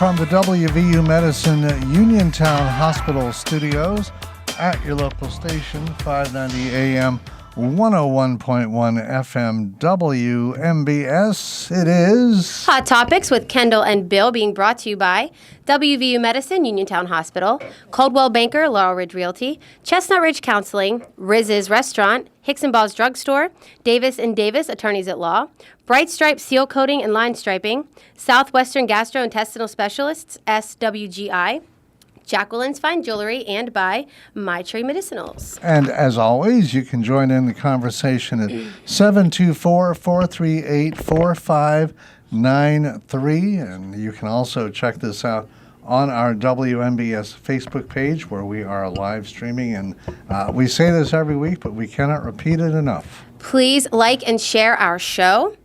from the WVU Medicine Uniontown Hospital studios at your local station, 590 AM, 101.1 FM, WMBS. It is Hot Topics with Kendall and Bill, being brought to you by WVU Medicine, Uniontown Hospital, Coldwell Banker, Laurel Ridge Realty, Chestnut Ridge Counseling, Riz's Restaurant, Hicks & Ball's Drugstore, Davis & Davis, Attorneys at Law, Bright Stripe Seal Coating and Line Striping, Southwestern Gastrointestinal Specialists, SWGI, Jacqueline's Fine Jewelry, and by My Tree Medicinals. And as always, you can join in the conversation at 724-438-4593. And you can also check this out on our WMBS Facebook page where we are live streaming. And we say this every week, but we cannot repeat it enough. Please like and share our show,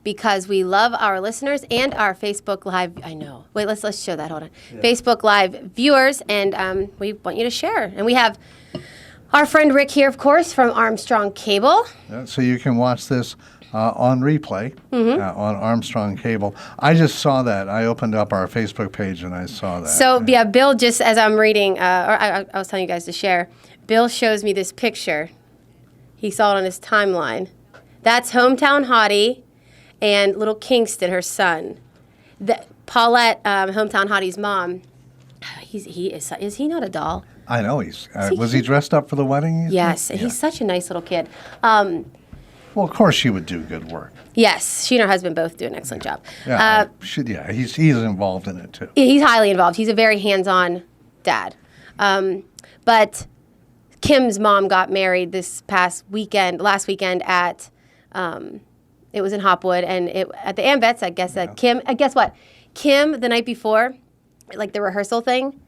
because we love our listeners and our Facebook Live. I know. Wait, let's show that. Hold on. Yeah. Facebook Live viewers, and we want you to share. And we have our friend Rick here, of course, from Armstrong Cable. Yeah, so you can watch this on replay on Armstrong Cable. I just saw that. I opened up our Facebook page and I saw that. So, yeah, Bill, just as I'm reading, or I was telling you guys to share, Bill shows me this picture. He saw it on his timeline. That's Hometown Hottie and little Kingston, her son. Paulette, Hometown Hottie's mom, is he not a doll? I know he's. Was he dressed up for the wedding? Yes, and he's such a nice little kid. Well, of course she would do good work. Yes, she and her husband both do an excellent job. Yeah, he's involved in it too. He's highly involved. He's a very hands-on dad. But Kim's mom got married last weekend at. It was in Hopwood, and at the AMVETS, I guess. Kim, guess what? Kim, the night before, like the rehearsal thing,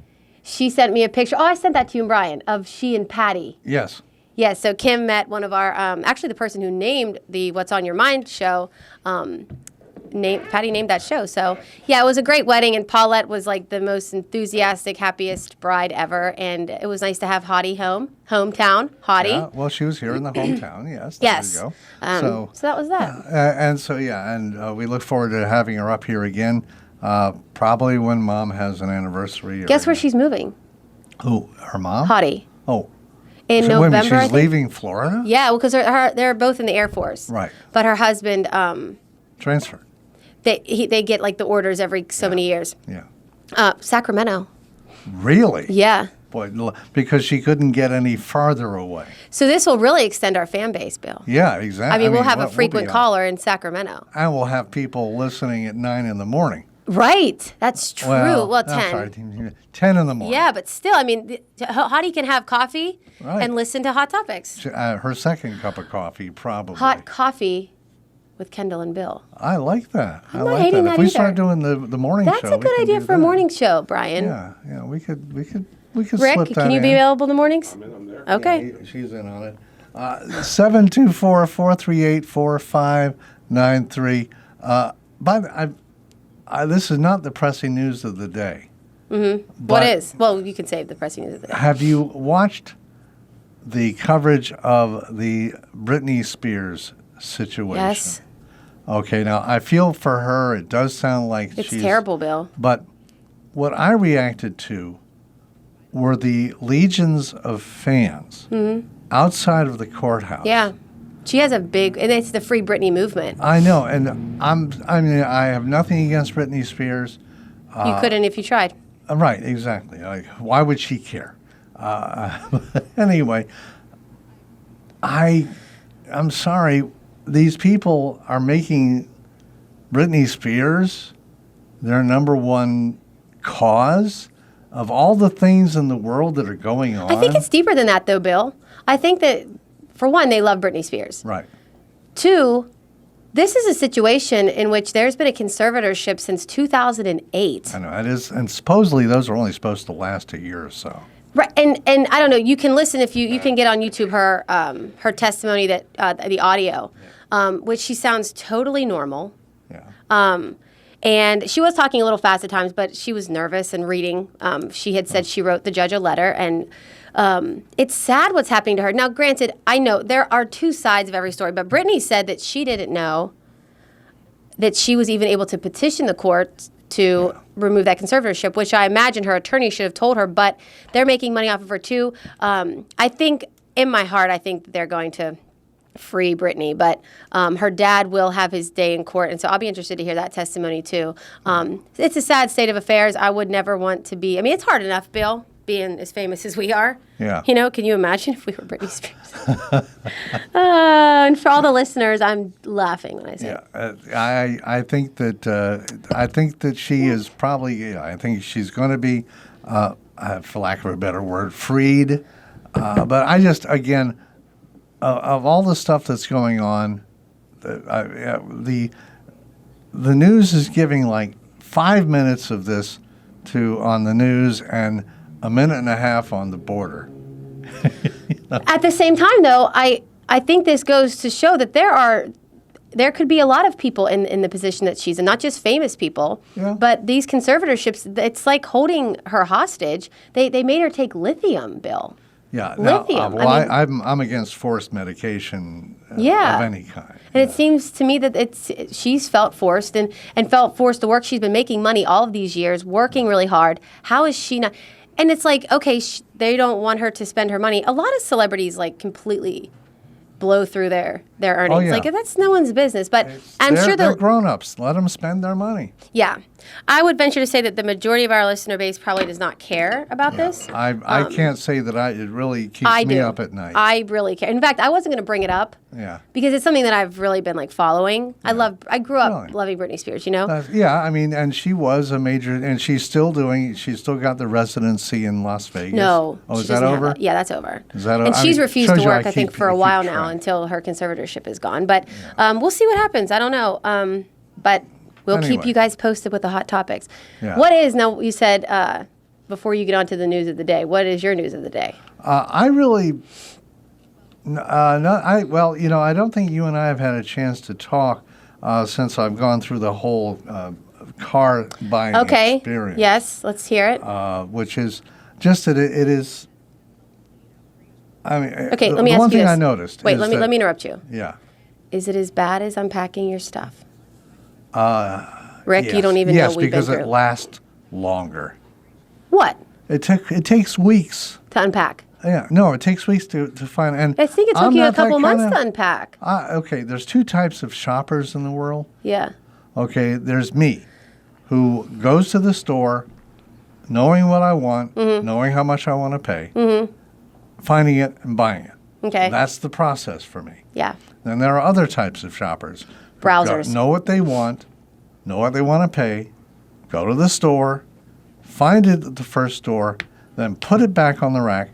she sent me a picture. Oh, I sent that to you and Brian, of she and Patty. Yes. Yes, so Kim met one of our, actually the person who named the What's on Your Mind show, Patty named that show. So, yeah, it was a great wedding, and Paulette was like the most enthusiastic, happiest bride ever, and it was nice to have Hottie hometown Hottie. Yeah, well, she was here in the hometown, yes. Yes. There you go. So that was that. And we look forward to having her up here again, probably when Mom has an anniversary. Guess where she's moving? Who, her mom? Hottie. Oh. In November, she's leaving Florida? Yeah, well, because they're both in the Air Force. Right. But her husband... transferred. They get like the orders every so many years. Yeah. Sacramento. Really? Yeah. Boy, because she couldn't get any farther away. So this will really extend our fan base, Bill. Yeah, exactly. I mean, we'll have a frequent caller in Sacramento. And we'll have people listening at 9 in the morning. Right. That's true. Well, 10. I'm sorry, 10 in the morning. Yeah, but still, I mean, Hottie can have coffee and listen to Hot Topics. Her second cup of coffee, probably. Hot coffee with Kendall and Bill. I like that. I'm not hating that If we either. start doing the morning show, that's a good idea for a morning show, Brian. Yeah, we could Rick, slip that in. can you be available in the mornings? I'm there. Okay. Yeah, she's in on it. 724-438-4593. This is not the pressing news of the day. Mm-hmm. What is? Well, you can save the pressing news of the day. Have you watched the coverage of the Britney Spears situation? Yes. Okay, now I feel for her. It does sound like it's terrible, Bill. But what I reacted to were the legions of fans outside of the courthouse. Yeah. She has and it's the Free Britney movement. I know, and I have nothing against Britney Spears. You couldn't if you tried. Right, exactly. Like, why would she care? Anyway, I'm sorry. These people are making Britney Spears their number one cause of all the things in the world that are going on. I think it's deeper than that, though, Bill. I think that, for one, they love Britney Spears. Right. Two, this is a situation in which there's been a conservatorship since 2008. I know, it is, and supposedly those are only supposed to last a year or so. Right, and I don't know. You can listen if you can get on YouTube her testimony that the audio, which she sounds totally normal. Yeah. And she was talking a little fast at times, but she was nervous and reading. She had said she wrote the judge a letter, and it's sad what's happening to her. Now, granted, I know there are two sides of every story, but Britney said that she didn't know that she was even able to petition the court to remove that conservatorship, which I imagine her attorney should have told her, but they're making money off of her too. I think, in my heart, I think they're going to free Britney, but her dad will have his day in court, and so I'll be interested to hear that testimony too. It's a sad state of affairs. I would never want to be, I mean, it's hard enough, Bill, being as famous as we are. Yeah. You know, can you imagine if we were Britney Spears? And for all the listeners, I'm laughing when I say it. I think that she is probably, I think she's going to be, for lack of a better word, freed. But I just, again, of all the stuff that's going on, the news is giving like 5 minutes of this on the news and a minute and a half on the border. At the same time, though, I think this goes to show that there could be a lot of people in the position that she's in, not just famous people, but these conservatorships, it's like holding her hostage. They made her take lithium, Bill. Yeah, lithium. I'm against forced medication of any kind. And it seems to me that she's felt forced and felt forced to work. She's been making money all of these years, working really hard. How is she not? And it's like, okay, they don't want her to spend her money. A lot of celebrities like completely blow through their earnings. Oh, yeah. Like that's no one's business. But I'm sure they're grown-ups. Let them spend their money. Yeah. I would venture to say that the majority of our listener base probably does not care about this. I can't say that it really keeps me up at night. I really care. In fact, I wasn't going to bring it up. Yeah. Because it's something that I've really been like following. Yeah. I grew up loving Britney Spears, you know? I mean, and she was a major, and she's still got the residency in Las Vegas. No. Oh, is that over? Yeah, that's over. Is that over? And she's refused to work, I think, for a while now until her conservatorship is gone. But we'll see what happens. I don't know. But we'll keep you guys posted with the hot topics. Yeah. What is, now you said, before you get on to the news of the day, what is your news of the day? I don't think you and I have had a chance to talk since I've gone through the whole car buying experience. Yes, let's hear it. Which is just that it is. I mean, okay, let me ask you this. One thing I noticed. Wait, let me interrupt you. Yeah. Is it as bad as unpacking your stuff? Rick, yes. You don't even know we've been through. Yes, because it lasts longer. What? It takes weeks to unpack. Yeah, no, it takes weeks to find. And I think it took you a couple months to unpack. Okay, there's two types of shoppers in the world. Yeah. Okay, there's me, who goes to the store, knowing what I want, knowing how much I want to pay, finding it and buying it. Okay. That's the process for me. Yeah. Then there are other types of shoppers. Browsers. Know what they want, know what they want to pay, go to the store, find it at the first store, then put it back on the rack,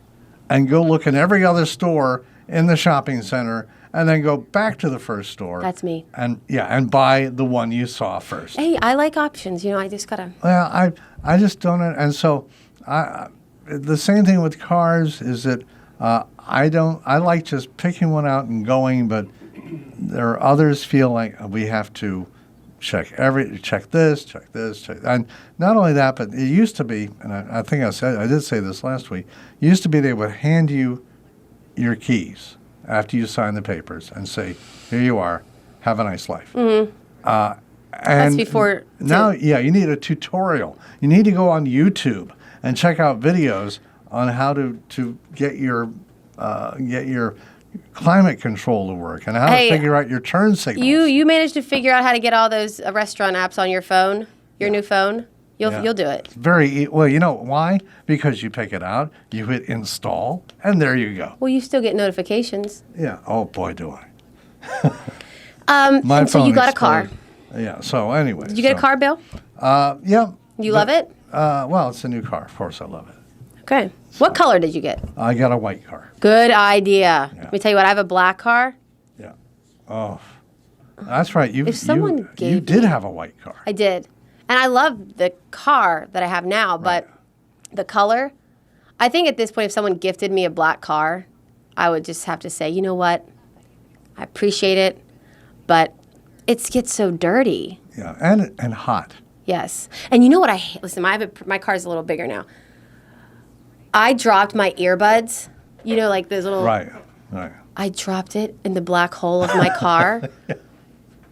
and go look in every other store in the shopping center, and then go back to the first store. That's me. And buy the one you saw first. Hey, I like options. You know, I just gotta. Well, I just don't, and so the same thing with cars is that I like just picking one out and going, but there are others feel like we have to check this, and not only that, but it used to be, and I think I did say this last week. It used to be they would hand you your keys after you sign the papers and say, "Here you are, have a nice life." Mm-hmm. And that's before now, you need a tutorial. You need to go on YouTube and check out videos on how to get your climate control to work and how to figure out your turn signals. You managed to figure out how to get all those restaurant apps on your phone, your new phone. You'll do it. Very well. You know why? Because you pick it out, you hit install, and there you go. Well, you still get notifications. Yeah. Oh boy, do I. And so you got a car. Yeah. So anyway. Did you get a car, Bill? Yeah. You love it? Well, it's a new car. Of course, I love it. Okay. What color did you get? I got a white car. Good idea. Yeah. Let me tell you what. I have a black car. Yeah. Oh, that's right. You did have a white car. I did. And I love the car that I have now, but the color, I think at this point, if someone gifted me a black car, I would just have to say, you know what? I appreciate it, but it gets so dirty. Yeah, and hot. Yes. And you know what I hate? Listen, my car's a little bigger now. I dropped my earbuds, you know, like those little... Right. I dropped it in the black hole of my car.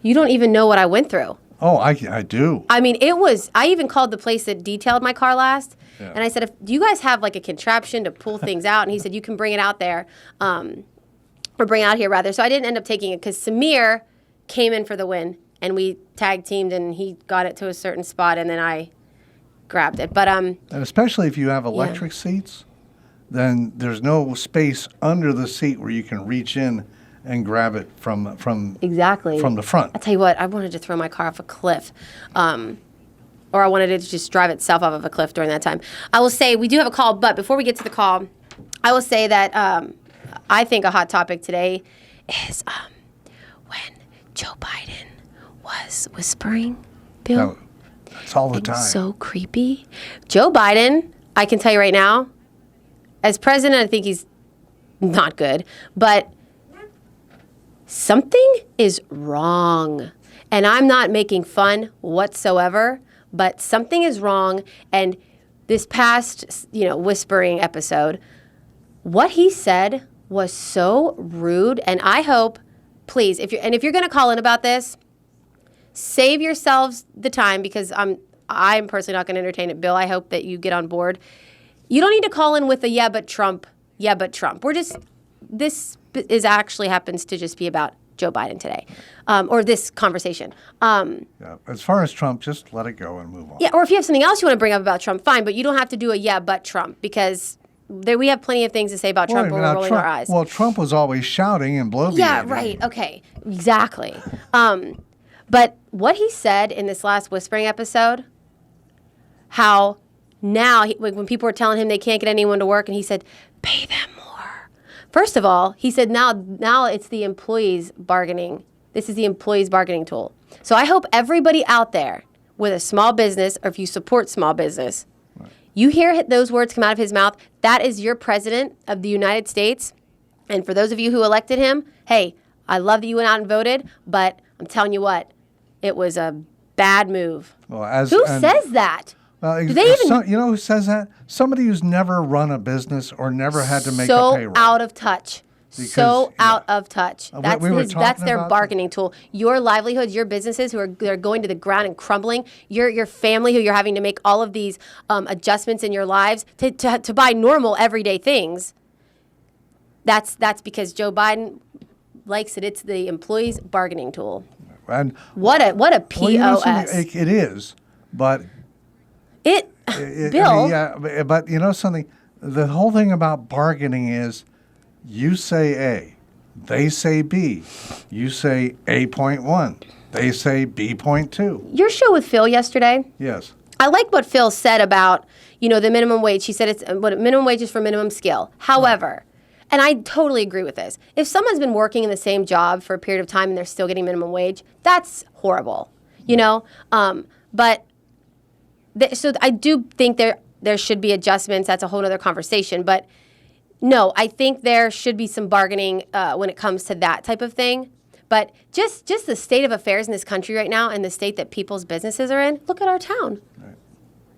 You don't even know what I went through. Oh, I do. I mean, I even called the place that detailed my car last, and I said, do you guys have like a contraption to pull things out? And he said, you can bring it out there, or bring it out here rather. So I didn't end up taking it because Samir came in for the win, and we tag teamed, and he got it to a certain spot, and then I grabbed it. But and especially if you have electric seats, then there's no space under the seat where you can reach in and grab it from exactly from the front. I'll tell you what, I wanted to throw my car off a cliff. Or I wanted it to just drive itself off of a cliff during that time. I will say we do have a call, but before we get to the call, I will say that I think a hot topic today is when Joe Biden was whispering, Bill. No, it's all the time. So creepy. Joe Biden, I can tell you right now, as president, I think he's not good, but something is wrong. And I'm not making fun whatsoever, but something is wrong. And this past, whispering episode, what he said was so rude. And I hope, please, if you're going to call in about this, save yourselves the time, because I'm personally not going to entertain it. Bill, I hope that you get on board. You don't need to call in with a yeah, but Trump. This is actually happens to just be about Joe Biden today, or this conversation. As far as Trump, just let it go and move on. Yeah, or if you have something else you want to bring up about Trump, fine, but you don't have to do a yeah, but Trump, because we have plenty of things to say about Trump when we're rolling our eyes. Well, Trump was always shouting and bloviating. Yeah, right. Okay, exactly. But what he said in this last whispering episode, how now when people were telling him they can't get anyone to work, and he said, pay them more. First of all, he said now it's the employees bargaining. This is the employees bargaining tool. So I hope everybody out there with a small business, or if you support small business, you hear those words come out of his mouth. That is your president of the United States. And for those of you who elected him, hey, I love that you went out and voted, but I'm telling you what, it was a bad move. Well, who says that? Do they even? You know who says that? Somebody who's never run a business or never had to make a payroll. So out of touch. Out of touch. That's their bargaining tool. Your livelihoods, your businesses they're going to the ground and crumbling. Your family who you're having to make all of these adjustments in your lives to buy normal everyday things. That's because Joe Biden likes it. It's the employees bargaining tool. And what a POS. Well, it is, but. Bill. Yeah, but you know something? The whole thing about bargaining is you say A, they say B. You say A.1, they say B.2. Your show with Phil yesterday? Yes. I like what Phil said about, the minimum wage. He said minimum wage is for minimum skill. However, and I totally agree with this, if someone's been working in the same job for a period of time and they're still getting minimum wage, that's horrible, but... So I do think there should be adjustments. That's a whole other conversation. But no, I think there should be some bargaining when it comes to that type of thing. But just the state of affairs in this country right now and the state that people's businesses are in, look at our town. Right.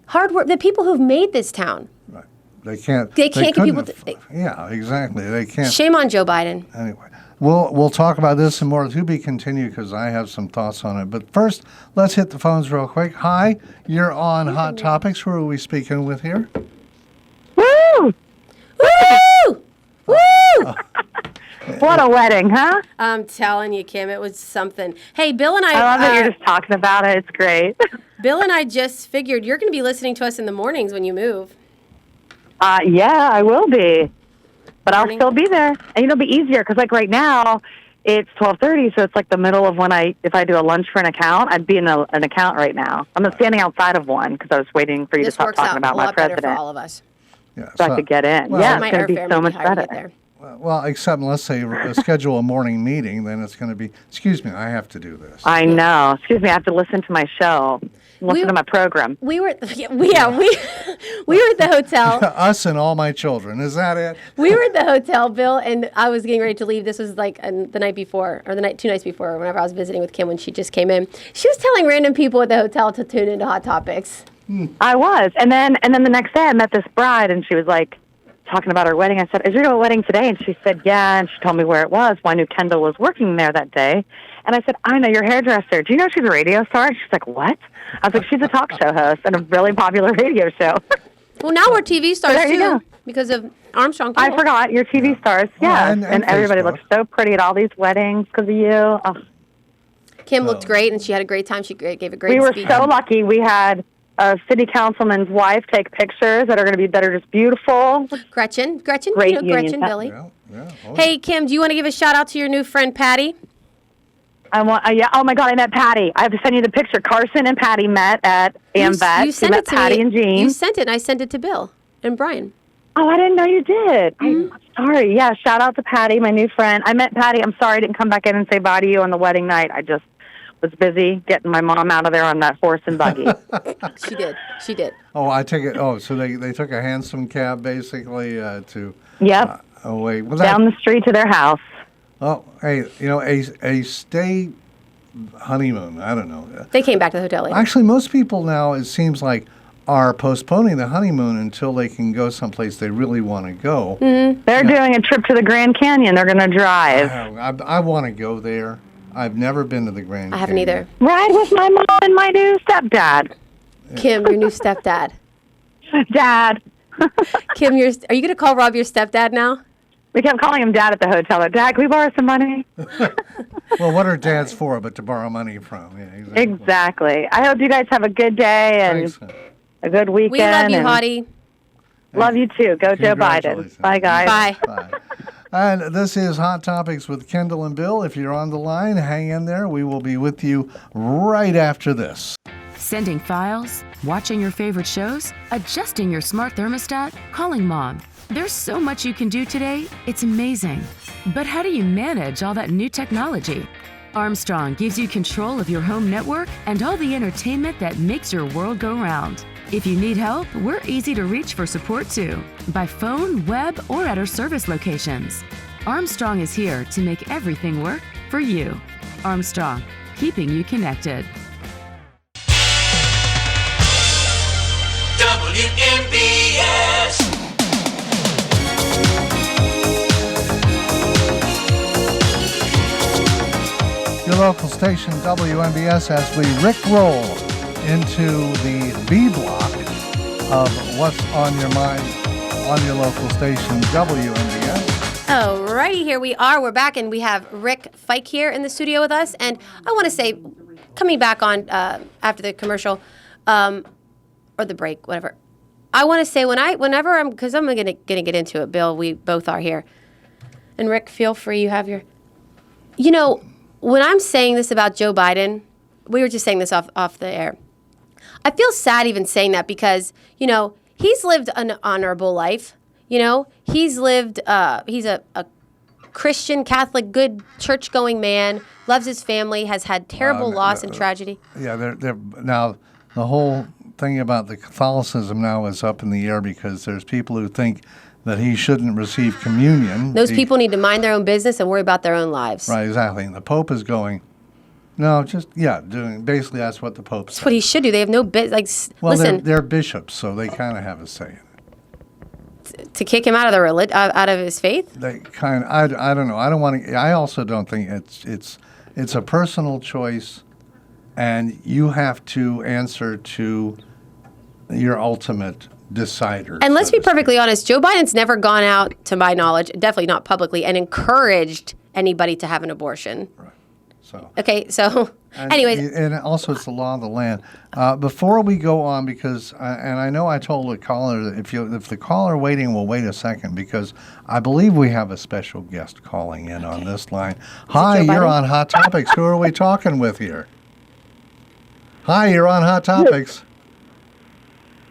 Hard work. The people who've made this town. Right. They can't get people yeah, exactly. They can't. Shame on Joe Biden. Anyway. We'll talk about this and more to be continued because I have some thoughts on it. But first, let's hit the phones real quick. Hi, you're on Hot Topics. Who are we speaking with here? Woo! Woo! Woo! What a wedding, huh? I'm telling you, Kim, it was something. Hey, Bill and I love that you're just talking about it. It's great. Bill and I just figured you're going to be listening to us in the mornings when you move. Yeah, I will be. But I'll still be there, and it'll be easier because, like right now, it's 12:30, so it's like the middle of if I do a lunch for an account, I'd be in an account right now. I'm standing outside of one because I was waiting for you to stop talking about my president. This works out a lot better for all of us. Yeah, so I could get in. Well, yeah, it's going to be so much better. Well, except let's say schedule a morning meeting, then it's going to be, excuse me, I have to do this. I know. Excuse me, I have to listen to my show. Listen to my program. We were at the hotel. Us and all my children. Is that it? We were at the hotel, Bill, and I was getting ready to leave. This was like the night before, or 2 nights before, whenever I was visiting with Kim when she just came in. She was telling random people at the hotel to tune into Hot Topics. I was. And then the next day I met this bride, and she was like, talking about her wedding. I said, "Is your wedding today?" And she said, "Yeah." And she told me where it was. Well, I knew Kendall was working there that day. And I said, "I know your hairdresser. Do you know she's a radio star?" And she's like, "What?" I was like, "She's a talk show host and a really popular radio show." Well, now we're TV stars, There you too, go. because of Armstrong. I forgot. You're TV stars. Yeah. and everybody Facebook. looks so pretty at all these weddings because of you. Oh. Kim looked great, and she had a great time. She gave a great We were speech. so lucky. We had a city councilman's wife take pictures that are just beautiful. Gretchen, Great Gretchen, union. Billy. Yeah. Oh, Hey, Kim, do you want to give a shout out to your new friend, Patty? I want. Yeah. Oh my God, I met Patty. I have to send you the picture. Carson and Patty met at AMVET. You sent met it to Patty me. and Jean. You sent it, and I sent it to Bill and Brian. Oh, I didn't know you did. Mm-hmm. I'm sorry. Yeah. Shout out to Patty, my new friend. I met Patty. I'm sorry I didn't come back in and say bye to you on the wedding night. I just was busy getting my mom out of there on that horse and buggy. She did. Oh, I take it. Oh, so they took a hansom cab basically to. Yep. Oh wait. Well, Down the street to their house. Oh, hey, a state honeymoon. I don't know. They came back to the hotel later. Actually, most people now, it seems like, are postponing the honeymoon until they can go someplace they really want to go. Mm-hmm. They're doing a trip to the Grand Canyon. They're going to drive. I want to go there. I've never been to the Grand Canyon. I haven't either. Ride with my mom and my new stepdad. Kim, your new stepdad. Dad. Kim, are you going to call Rob your stepdad now? We kept calling him Dad at the hotel. Dad, can we borrow some money? Well, what are dads for but to borrow money from? Yeah, Exactly. I hope you guys have a good day and Thanks. a good weekend. We love you, and Hottie. Love you too. Go Joe Biden. Congratulations. Bye, guys. Bye. Bye. And this is Hot Topics with Kendall and Bill. If you're on the line, hang in there. We will be with you right after this. Sending files, watching your favorite shows, adjusting your smart thermostat, calling mom. There's so much you can do today, it's amazing. But how do you manage all that new technology? Armstrong gives you control of your home network and all the entertainment that makes your world go round. If you need help, we're easy to reach for support too, by phone, web, or at our service locations. Armstrong is here to make everything work for you. Armstrong, keeping you connected. WMBS. Your local station, WMBS, as we rickroll into the B block of what's on your mind on your local station, WMBS. Alrighty, here we are. We're back, and we have Rick Fike here in the studio with us. And I want to say, coming back on after the commercial, or the break, whatever. I want to say whenever I'm, because I'm gonna get into it, Bill. We both are here, and Rick, feel free. You have your, when I'm saying this about Joe Biden, we were just saying this off the air. I feel sad even saying that because he's lived an honorable life. He's lived. He's a Christian, Catholic, good church-going man. Loves his family. Has had terrible loss and tragedy. Yeah, they're now the whole thing about the Catholicism now is up in the air because there's people who think that he shouldn't receive communion. Those people need to mind their own business and worry about their own lives. Right, exactly. And the Pope is going, no, doing basically that's what the Pope said. That's what he should do. They have no business. Well, listen, they're bishops, so they kind of have a say in it. to kick him out of the out of his faith. They kind of, I don't know. I don't want to. I also don't think it's a personal choice, and you have to answer to your ultimate decider. And let's so be to speak. perfectly honest, Joe Biden's never gone out, to my knowledge, definitely not publicly, and encouraged anybody to have an abortion. Right. So. Okay, so anyways. And also it's the law of the land. Before we go on, because and I know I told the caller that if the caller waiting will wait a second, because I believe we have a special guest calling in on this line. Hi, Joe you're Biden? on Hot Topics. Who are we talking with here? Hi, you're on Hot Topics.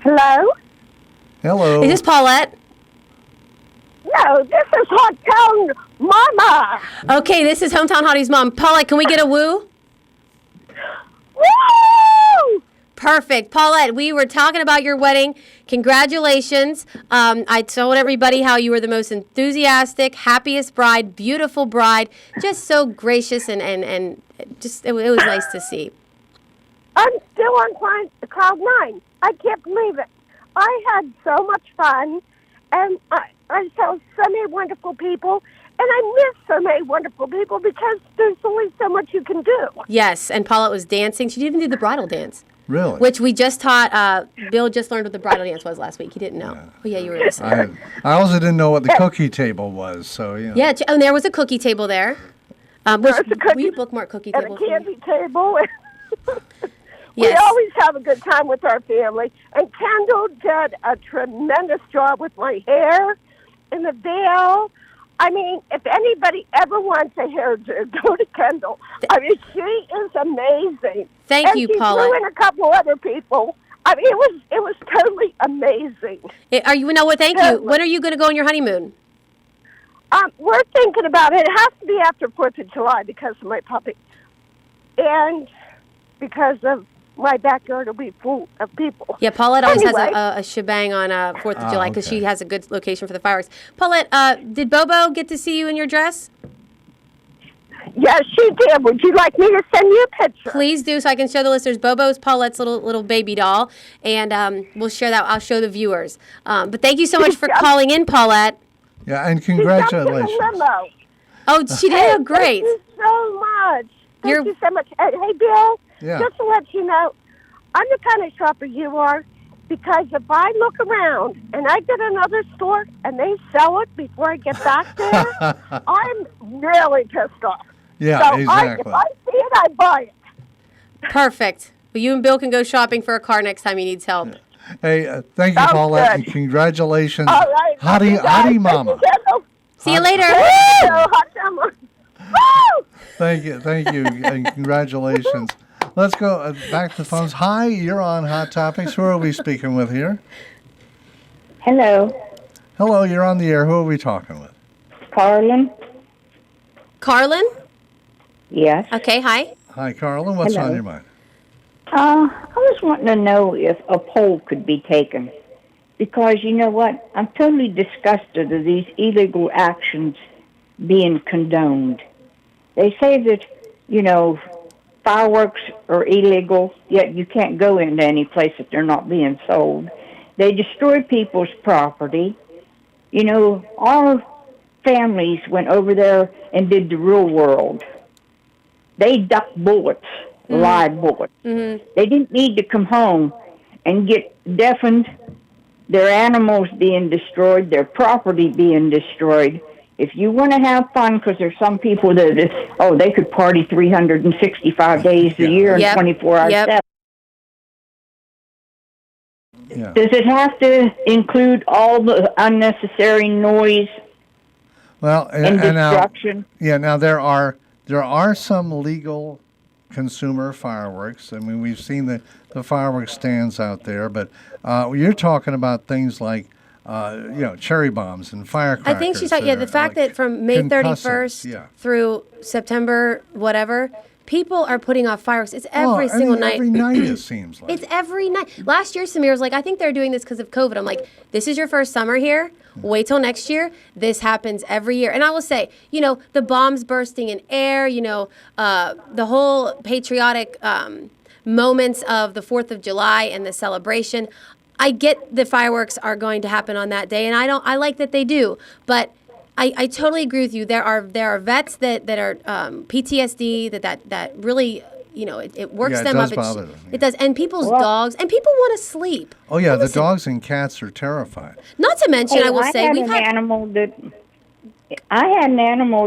Hello? Hello. Is this Paulette? No, this is Hometown Mama. Okay, this is Hometown Hottie's mom. Paulette, can we get a woo? Woo! Perfect. Paulette, we were talking about your wedding. Congratulations. I told everybody how you were the most enthusiastic, happiest bride, beautiful bride, just so gracious and just it was nice to see. I'm still on cloud nine. I can't believe it. I had so much fun, and I saw so many wonderful people, and I miss so many wonderful people because there's only so much you can do. Yes, and Paulette was dancing. She didn't even do the bridal dance. Really? Which we just taught. Bill just learned what the bridal dance was last week. He didn't know. Yeah. Oh, yeah, you were listening. I also didn't know what the cookie table was, so, you know. Yeah, and there was a cookie table there. Which, There's a cookie will you bookmark cookie and table a for me? candy table. We Yes. always have a good time with our family. And Kendall did a tremendous job with my hair and the veil. I mean, if anybody ever wants a hairdo, go to Kendall. I mean, she is amazing. Thank and you, she Paulette. threw in a couple other people. I mean, it was totally amazing. Are you? No, what? Thank you. When are you going to go on your honeymoon? We're thinking about it. It has to be after 4th of July because of my puppy. And because of my backyard will be full of people. Yeah, Paulette always Anyway. has a shebang on 4th of July because okay. she has a good location for the fireworks. Paulette, did Bobo get to see you in your dress? Yes, she did. Would you like me to send you a picture? Please do, so I can show the listeners. Bobo's Paulette's little baby doll, and we'll share that. I'll show the viewers. But thank you so much for calling in, Paulette. Yeah, and She jumped in congratulations. the limo. Oh, she did. Oh, great. Thank you so much. Thank You're- you so much. Hey, Bill, Yeah. just to let you know, I'm the kind of shopper you are because if I look around and I get another store and they sell it before I get back there, I'm really pissed off. Yeah, So exactly. if I see it, I buy it. Perfect. Well, you and Bill can go shopping for a car next time he needs help. Hey, thank you, Sounds Paulette, good. and congratulations. All right. Howdy, Thank you, howdy, guys. mama. Thank you, Kendall. See you later. Thank you, hot summer. Woo! Thank you, and congratulations. Let's go back to the phones. Hi, you're on Hot Topics. Who are we speaking with here? Hello, Hello, you're on the air. Who are we talking with? Carlin. Carlin? Yes. Okay, hi. Hi, Carlin. What's Hello. on your mind? I was wanting to know if a poll could be taken. Because you know what? I'm totally disgusted of these illegal actions being condoned. They say that, fireworks are illegal, yet you can't go into any place that they're not being sold. They destroy people's property. Our families went over there and did the real world. They ducked bullets, live bullets. Mm-hmm. They didn't need to come home and get deafened, their animals being destroyed, their property being destroyed. If you want to have fun, because there's some people that, they could party 365 days a year and Yep. 24 hours. Yep. Yeah. Does it have to include all the unnecessary noise Well, and and now, destruction? now there are some legal consumer fireworks. I mean, we've seen the fireworks stands out there, but you're talking about things like cherry bombs and firecrackers. I think she's talking, the fact that from May concussants, 31st through September, whatever, people are putting off fireworks. It's every single night. Every night it seems like. It's every night. Last year, Samir was like, I think they're doing this because of COVID. I'm like, this is your first summer here. Wait till next year. This happens every year. And I will say, the bombs bursting in air, the whole patriotic moments of the 4th of July and the celebration. I get the fireworks are going to happen on that day, and I like that they do. But I totally agree with you. There are vets that are PTSD that really it works Yeah, it them does up. bother them, It does, and people's dogs and people want to sleep. Oh yeah, the Listen, dogs and cats are terrified. Not to mention, I will say had we've an had. animal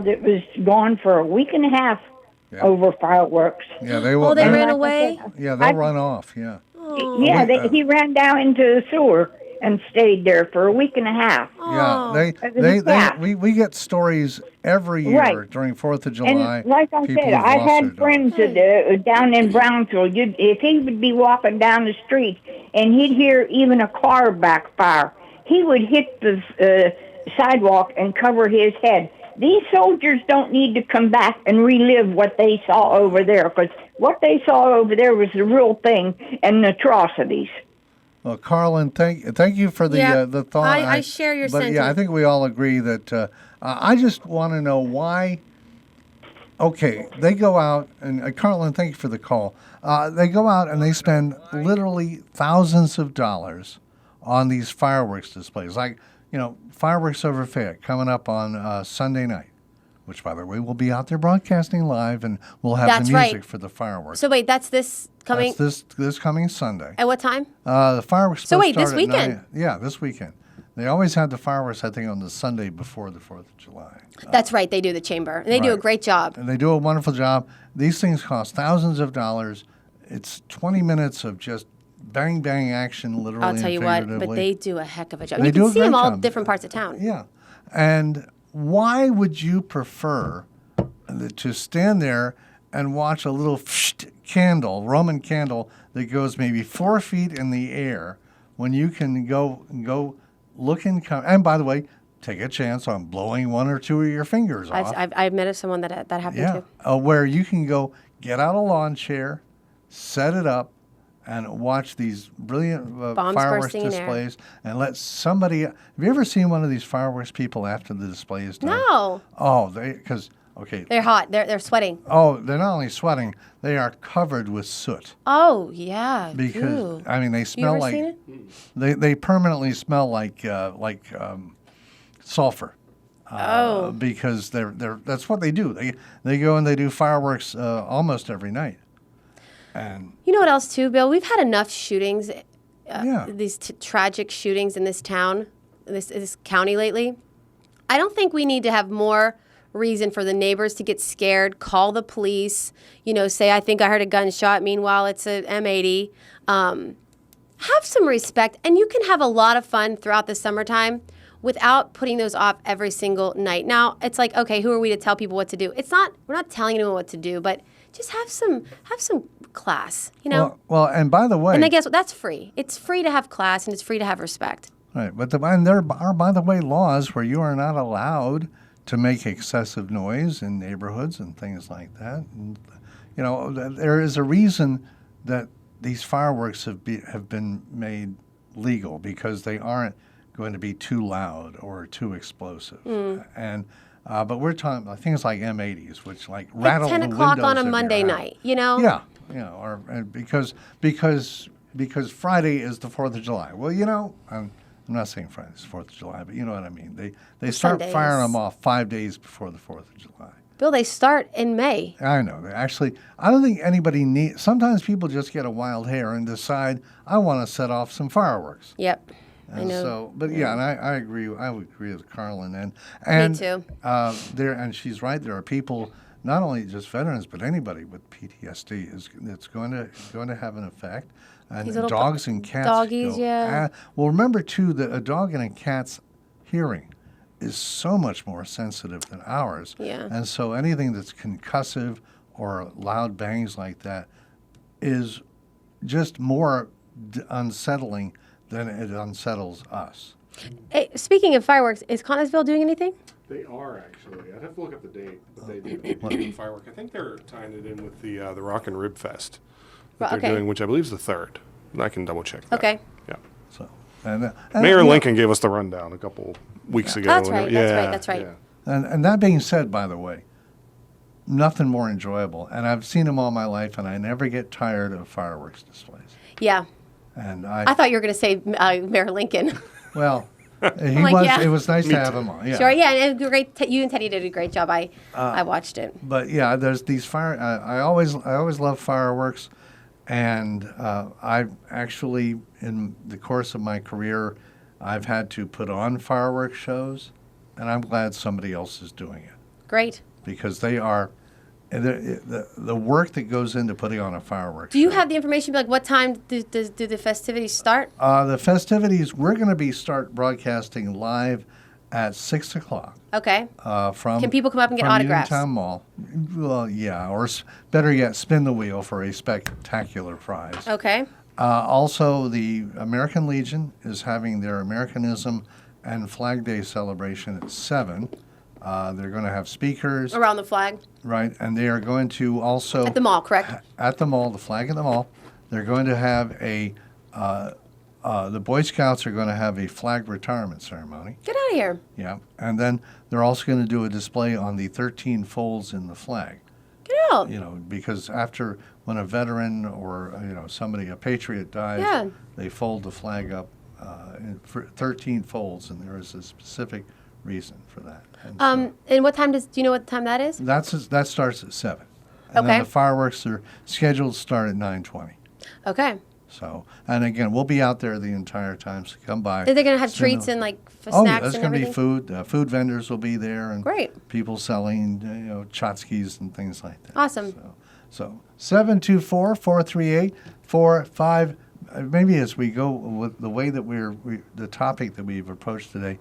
that was gone for a week and a half Yeah. over fireworks. Yeah, they Oh, will. they And ran like I away. said, Yeah, they'll run off. Yeah. Yeah, he ran down into the sewer and stayed there for a week and a half. Yeah, As a cat. we get stories every year Right. during 4th of July. And like I people said, have I lost their had dogs. friends down in Brownsville. If he would be walking down the street and he'd hear even a car backfire, he would hit the sidewalk and cover his head. These soldiers don't need to come back and relive what they saw over there, because what they saw over there was the real thing and atrocities. Well, Carlin, thank you for the Yeah, the thought. I share your but yeah, I sentiment. think we all agree that. I just want to know why. Okay, they go out and Carlin, thank you for the call. They go out and they spend literally thousands of dollars on these fireworks displays. Like Fireworks Over Fayette coming up on Sunday night, which, by the way, we'll be out there broadcasting live, and we'll have That's the music right. for the fireworks. So wait, that's this coming. That's this coming Sunday. At what time? The fireworks. So wait, start this at weekend? 9. Yeah, this weekend. They always had the fireworks, I think, on the Sunday before the 4th of July. That's right. They do the chamber. And they do a Right. great job. And they do a wonderful job. These things cost thousands of dollars. It's 20 minutes of just bang, bang action, literally I'll tell you and what, figuratively. but they do a heck of a job. They You do can a see them great all job. different parts of town. Yeah. And why would you prefer to stand there and watch a little candle, Roman candle, that goes maybe 4 feet in the air when you can go look and by the way, take a chance on blowing one or two of your fingers off. I've met someone that happened Yeah. to. Where you can go get out a lawn chair, set it up, and watch these brilliant Bombs fireworks bursting in air. displays, and let somebody. Have you ever seen one of these fireworks people after the display is done? No. Oh, okay. They're hot. They're sweating. Oh, they're not only sweating; they are covered with soot. Oh, yeah. Because Ew. I mean, they You smell ever like seen it? they permanently smell like sulfur. Oh. Because they're that's what they do. They go and they do fireworks almost every night. And You know what else, too, Bill? We've had enough shootings, yeah, these tragic shootings in this town, this county lately. I don't think we need to have more reason for the neighbors to get scared, call the police, say, I think I heard a gunshot. Meanwhile, it's a M80. Have some respect, and you can have a lot of fun throughout the summertime without putting those off every single night. Now, it's like, okay, who are we to tell people what to do? We're not telling anyone what to do, but just have some class, Well, and by the way, And I guess that's free. It's free to have class, and it's free to have respect. right, but and there are, by the way, laws where you are not allowed to make excessive noise in neighborhoods and things like that. And, there is a reason that these fireworks have been made legal, because they aren't going to be too loud or too explosive. And but we're talking about things like M80s, which rattle At 10 the o'clock windows on a of your Monday house. night, Yeah, and because Friday is the 4th of July. Well, I'm not saying Friday's the 4th of July, but you know what I mean. They start Sundays. firing them off 5 days before the 4th of July. Bill, they start in May. I know. Actually, I don't think anybody needs. Sometimes people just get a wild hair and decide, I want to set off some fireworks. Yep. I And know. so, but yeah, and I agree. I would agree with Carlin, and Me too. And she's right. There are people, not only just veterans, but anybody with PTSD it's going to have an effect. And These little dogs and cats. doggies, yeah. Well, remember too that a dog and a cat's hearing is so much more sensitive than ours. Yeah. And so anything that's concussive or loud bangs like that is just more unsettling than it unsettles us. Hey, speaking of fireworks, is Connellsville doing anything? They are actually. I'd have to look up the date, but they do firework. I think they're tying it in with the Rock and Rib Fest that they're doing, which I believe is the 3rd. I can double check that. Okay. Yeah. So, and Mayor Lincoln gave us the rundown a couple weeks ago. That's right. Yeah, That's right. yeah. And that being said, by the way, nothing more enjoyable. And I've seen them all my life, and I never get tired of fireworks displays. Yeah. And I thought you were going to say Mayor Lincoln. well, he like, was. yeah. It was nice to have him on. Yeah. Sure, yeah, and great. You and Teddy did a great job. I watched it. But yeah, there's these I always love fireworks, and I've actually, in the course of my career, I've had to put on fireworks shows, and I'm glad somebody else is doing it, Great. because they are the work that goes into putting on a fireworks Do you show. have the information? Like, what time do the festivities start? The festivities, we're going to start broadcasting live at 6 o'clock. Okay. From Can people come up and get from autographs? Uniontown Mall. Well, yeah, or better yet, spin the wheel for a spectacular prize. Okay. Also, the American Legion is having their Americanism and Flag Day celebration at 7. They're going to have speakers. Around the flag. Right, and they are going to also... At the mall, correct? At the mall, the flag at the mall. They're going to have the Boy Scouts are going to have a flag retirement ceremony. Get out of here. Yeah, and then they're also going to do a display on the 13 folds in the flag. Get out. Because when a veteran or somebody, a patriot dies, Yeah. they fold the flag up for 13 folds, and there is a specific reason for that. And what time do you know what time that is? That starts at 7. And then the fireworks are scheduled to start at 9:20. Okay. So, and again, we'll be out there the entire time, so come by. Are they going to have treats and like snacks and everything? There's going to be food. Food vendors will be there, and great. People selling, tchotchkes and things like that. Awesome. So 724-438-45. Maybe as we go with the way that the topic that we've approached today,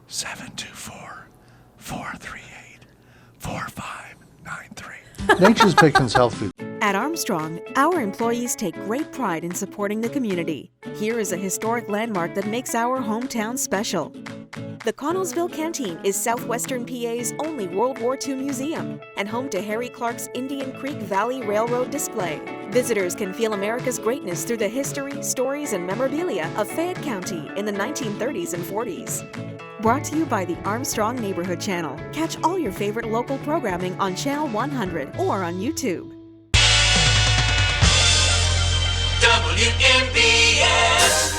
724-438-4593. Nature's Pickens Health Food. At Armstrong, our employees take great pride in supporting the community. Here is a historic landmark that makes our hometown special. The Connellsville Canteen is southwestern PA's only World War II museum and home to Harry Clark's Indian Creek Valley Railroad display. Visitors can feel America's greatness through the history, stories, and memorabilia of Fayette County in the 1930s and 40s. Brought to you by the Armstrong Neighborhood Channel. Catch all your favorite local programming on Channel 100 or on YouTube. WMBS.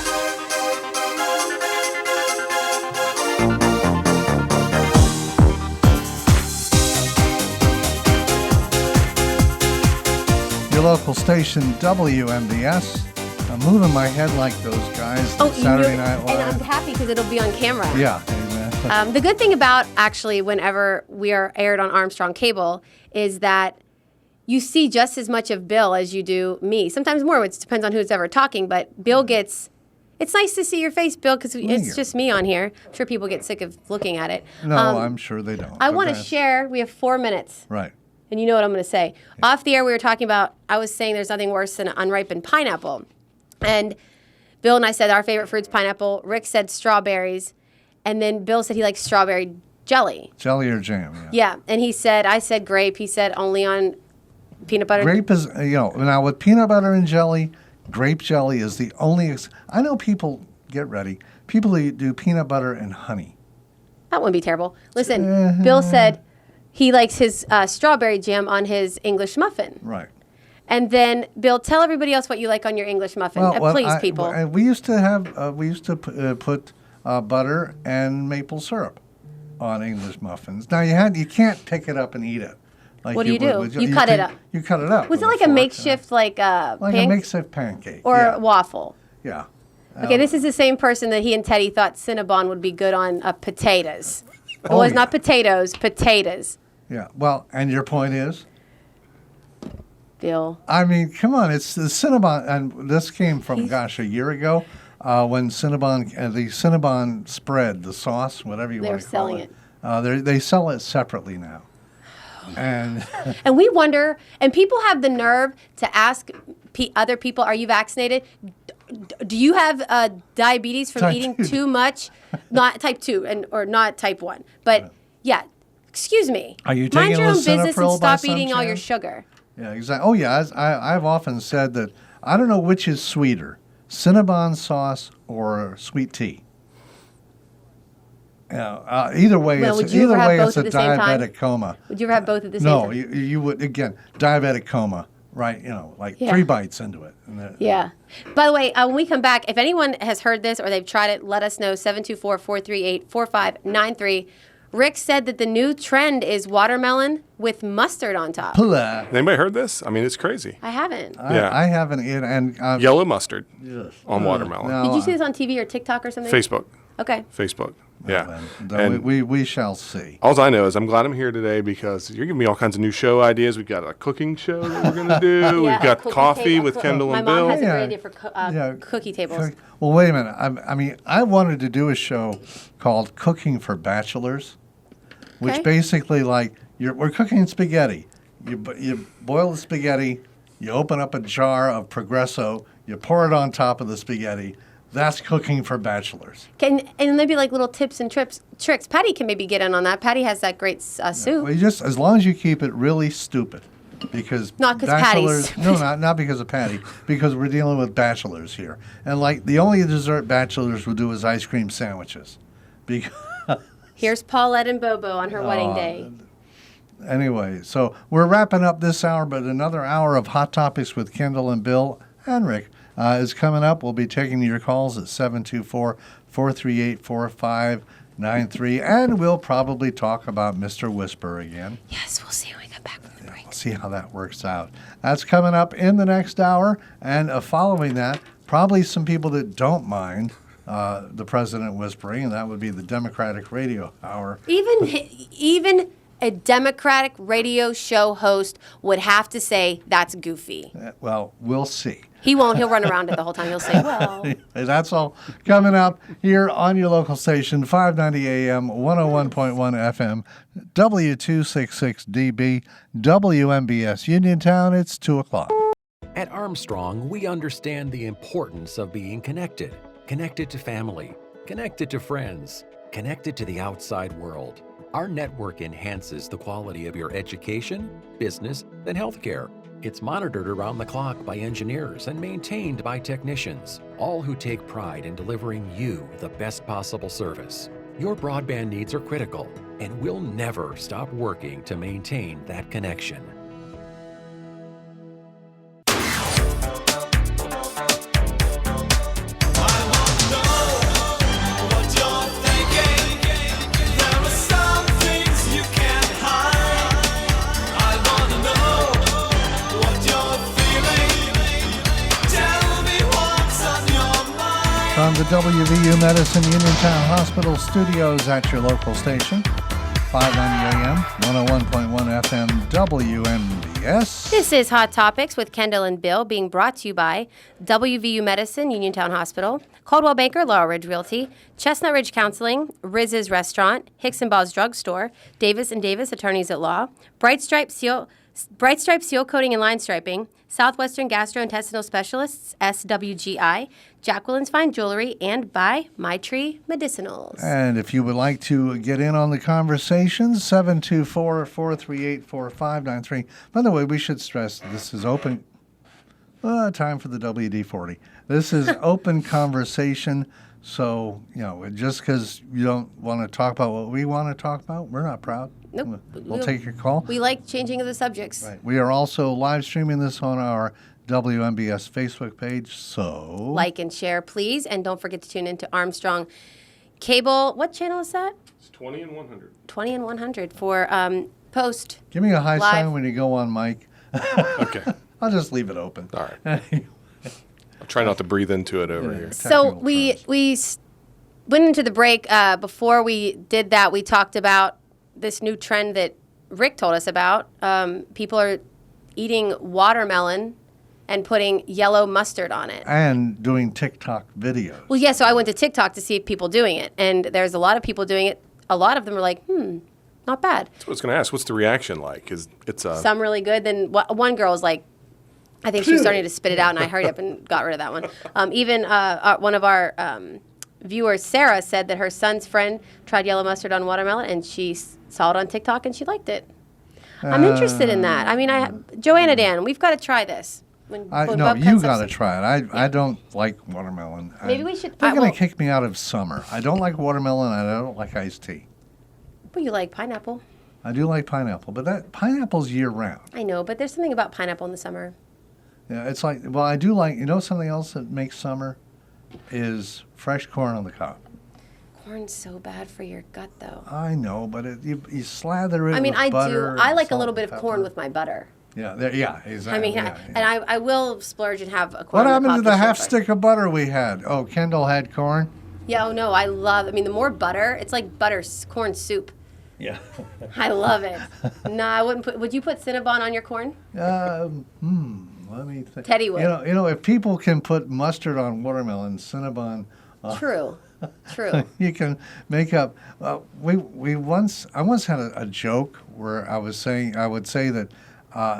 Your local station, WMBS. I'm moving my head like those guys Saturday Night Live. And I'm happy because it'll be on camera. Yeah. The good thing about actually whenever we are aired on Armstrong Cable is that you see just as much of Bill as you do me. Sometimes more, which depends on who's ever talking. But Bill gets, it's nice to see your face, Bill, because it's just me on here. I'm sure people get sick of looking at it. No, I'm sure they don't. I want to share, we have 4 minutes. Right. And you know what I'm going to say. Yeah. Off the air, we were talking about, I was saying there's nothing worse than an unripened pineapple. And Bill and I said our favorite fruit's pineapple. Rick said strawberries. And then Bill said he likes strawberry jelly. Jelly or jam, yeah. Yeah. And I said grape. He said only on peanut butter. Grape is, now with peanut butter and jelly, grape jelly is the only, I know people, get ready, people who do peanut butter and honey. That wouldn't be terrible. Listen, Bill said he likes his strawberry jam on his English muffin. Right. And then, Bill, tell everybody else what you like on your English muffin. Please, people. We used to put butter and maple syrup on English muffins. Now you can't pick it up and eat it. Like what do you do? You cut it up. You cut it up. Was it like a makeshift, like a makeshift pancake or waffle? Yeah. Okay, this is the same person that he and Teddy thought Cinnabon would be good on potatoes. It was not potatoes, potatoes. Yeah. Well, and your point is? Bill. I mean, come on. It's the Cinnabon, and this came from, a year ago when Cinnabon, the Cinnabon spread, the sauce, whatever you want to call it. They're selling it. They sell it separately now. And we wonder, and people have the nerve to ask other people, are you vaccinated? Do you have diabetes from eating too much? Not type 2 or not type 1. But yeah, excuse me. Are you taking mind your own business and stop eating chance? All your sugar. Yeah, exactly. Oh, yeah. I've often said that I don't know which is sweeter, Cinnabon sauce or sweet tea. Yeah, either way, it's a diabetic coma. Would you ever have both at the same time? No, you would, again, diabetic coma, right? 3 bites into it. Yeah. By the way, when we come back, if anyone has heard this or they've tried it, let us know, 724-438-4593. Rick said that the new trend is watermelon with mustard on top. Anybody heard this? I mean, it's crazy. I haven't. I haven't. And yellow mustard on watermelon. No, Did you see this on TV or TikTok or something? Facebook. Okay. Facebook. Yeah. And we shall see. All I know is I'm glad I'm here today because you're giving me all kinds of new show ideas. We've got a cooking show that we're going to do. We've got coffee with Kendall and Bill. My mom has a great idea for cookie tables. Well, wait a minute. I wanted to do a show called Cooking for Bachelors, which basically we're cooking spaghetti. You boil the spaghetti, you open up a jar of Progresso, you pour it on top of the spaghetti. That's cooking for bachelors. And maybe like little tips and tricks. Patty can maybe get in on that. Patty has that great soup. Well, just as long as you keep it really stupid, because not because Patty's. No, not because of Patty. Because we're dealing with bachelors here, and the only dessert bachelors will do is ice cream sandwiches. Because here's Paulette and Bobo on her wedding day. Anyway, so we're wrapping up this hour, but another hour of Hot Topics with Kendall and Bill and Rick is coming up. We'll be taking your calls at 724-438-4593, and we'll probably talk about Mr. Whisper again. Yes, we'll see when we come back from the break. We'll see how that works out. That's coming up in the next hour, and following that, probably some people that don't mind the president whispering, and that would be the Democratic Radio Hour. Even a Democratic radio show host would have to say that's goofy. Well, we'll see. He won't. He'll run around it the whole time. He'll say, well. That's all coming up here on your local station, 590 AM, 101.1 FM, W266DB, WMBS Uniontown. It's 2 o'clock. At Armstrong, we understand the importance of being connected. Connected to family, connected to friends, connected to the outside world. Our network enhances the quality of your education, business, and healthcare. It's monitored around the clock by engineers and maintained by technicians, all who take pride in delivering you the best possible service. Your broadband needs are critical, and we'll never stop working to maintain that connection. From the WVU Medicine Uniontown Hospital studios at your local station, 590 AM, 101.1 FM, WMBS. This is Hot Topics with Kendall and Bill, being brought to you by WVU Medicine, Uniontown Hospital, Coldwell Banker, Laurel Ridge Realty, Chestnut Ridge Counseling, Riz's Restaurant, Hicks and Ball's Drugstore, Davis & Davis Attorneys at Law, Bright Stripe Seal Coating and Line Striping, Southwestern Gastrointestinal Specialists, SWGI, Jacqueline's Fine Jewelry, and by My Tree Medicinals. And if you would like to get in on the conversation, 724-438-4593. By the way, we should stress this is open. Time for the WD-40. This is open conversation. So, just because you don't want to talk about what we want to talk about, we're not proud. Nope. We'll take your call. We like changing of the subjects. Right. We are also live streaming this on our WMBS Facebook page, so like and share, please. And don't forget to tune into Armstrong Cable. What channel is that? It's 20 and 100. 20 and 100 for post. Give me a high live. sign when you go on mic. Okay. I'll just leave it open. All right. I'll try not to breathe into it over here. So we went into the break. Before we did that, we talked about this new trend that Rick told us about. People are eating watermelon and putting yellow mustard on it. And doing TikTok videos. Well, yeah, so I went to TikTok to see people doing it, and there's a lot of people doing it. A lot of them are like, not bad. That's what I was going to ask. What's the reaction like? Some really good. Then one girl was like, I think she was starting to spit it out, and I hurried up and got rid of that one. Even one of our viewers, Sarah, said that her son's friend tried yellow mustard on watermelon, and she saw it on TikTok, and she liked it. I'm interested in that. I mean, Joanna Dan, we've got to try this. No, you got to try it. I don't like watermelon. Maybe we should. They're going to kick me out of summer. I don't like watermelon, and I don't like iced tea. But you like pineapple. I do like pineapple, but pineapple's year-round. I know, but there's something about pineapple in the summer. Yeah, it's like, well, I do like, something else that makes summer is fresh corn on the cob. Corn's so bad for your gut, though. I know, but you slather it with butter. I do. I like a little bit of pepper. corn with my butter. Yeah, exactly. I mean, and I will splurge and have a corn. What happened to the half stick? stick of butter we had? Oh, Kendall had corn? Yeah, oh no, the more butter, it's like corn soup. Yeah. I love it. No, I wouldn't would you put Cinnabon on your corn? Let me think. Teddy would. If people can put mustard on watermelon, Cinnabon. True. You can make up. I once had a joke where I would say that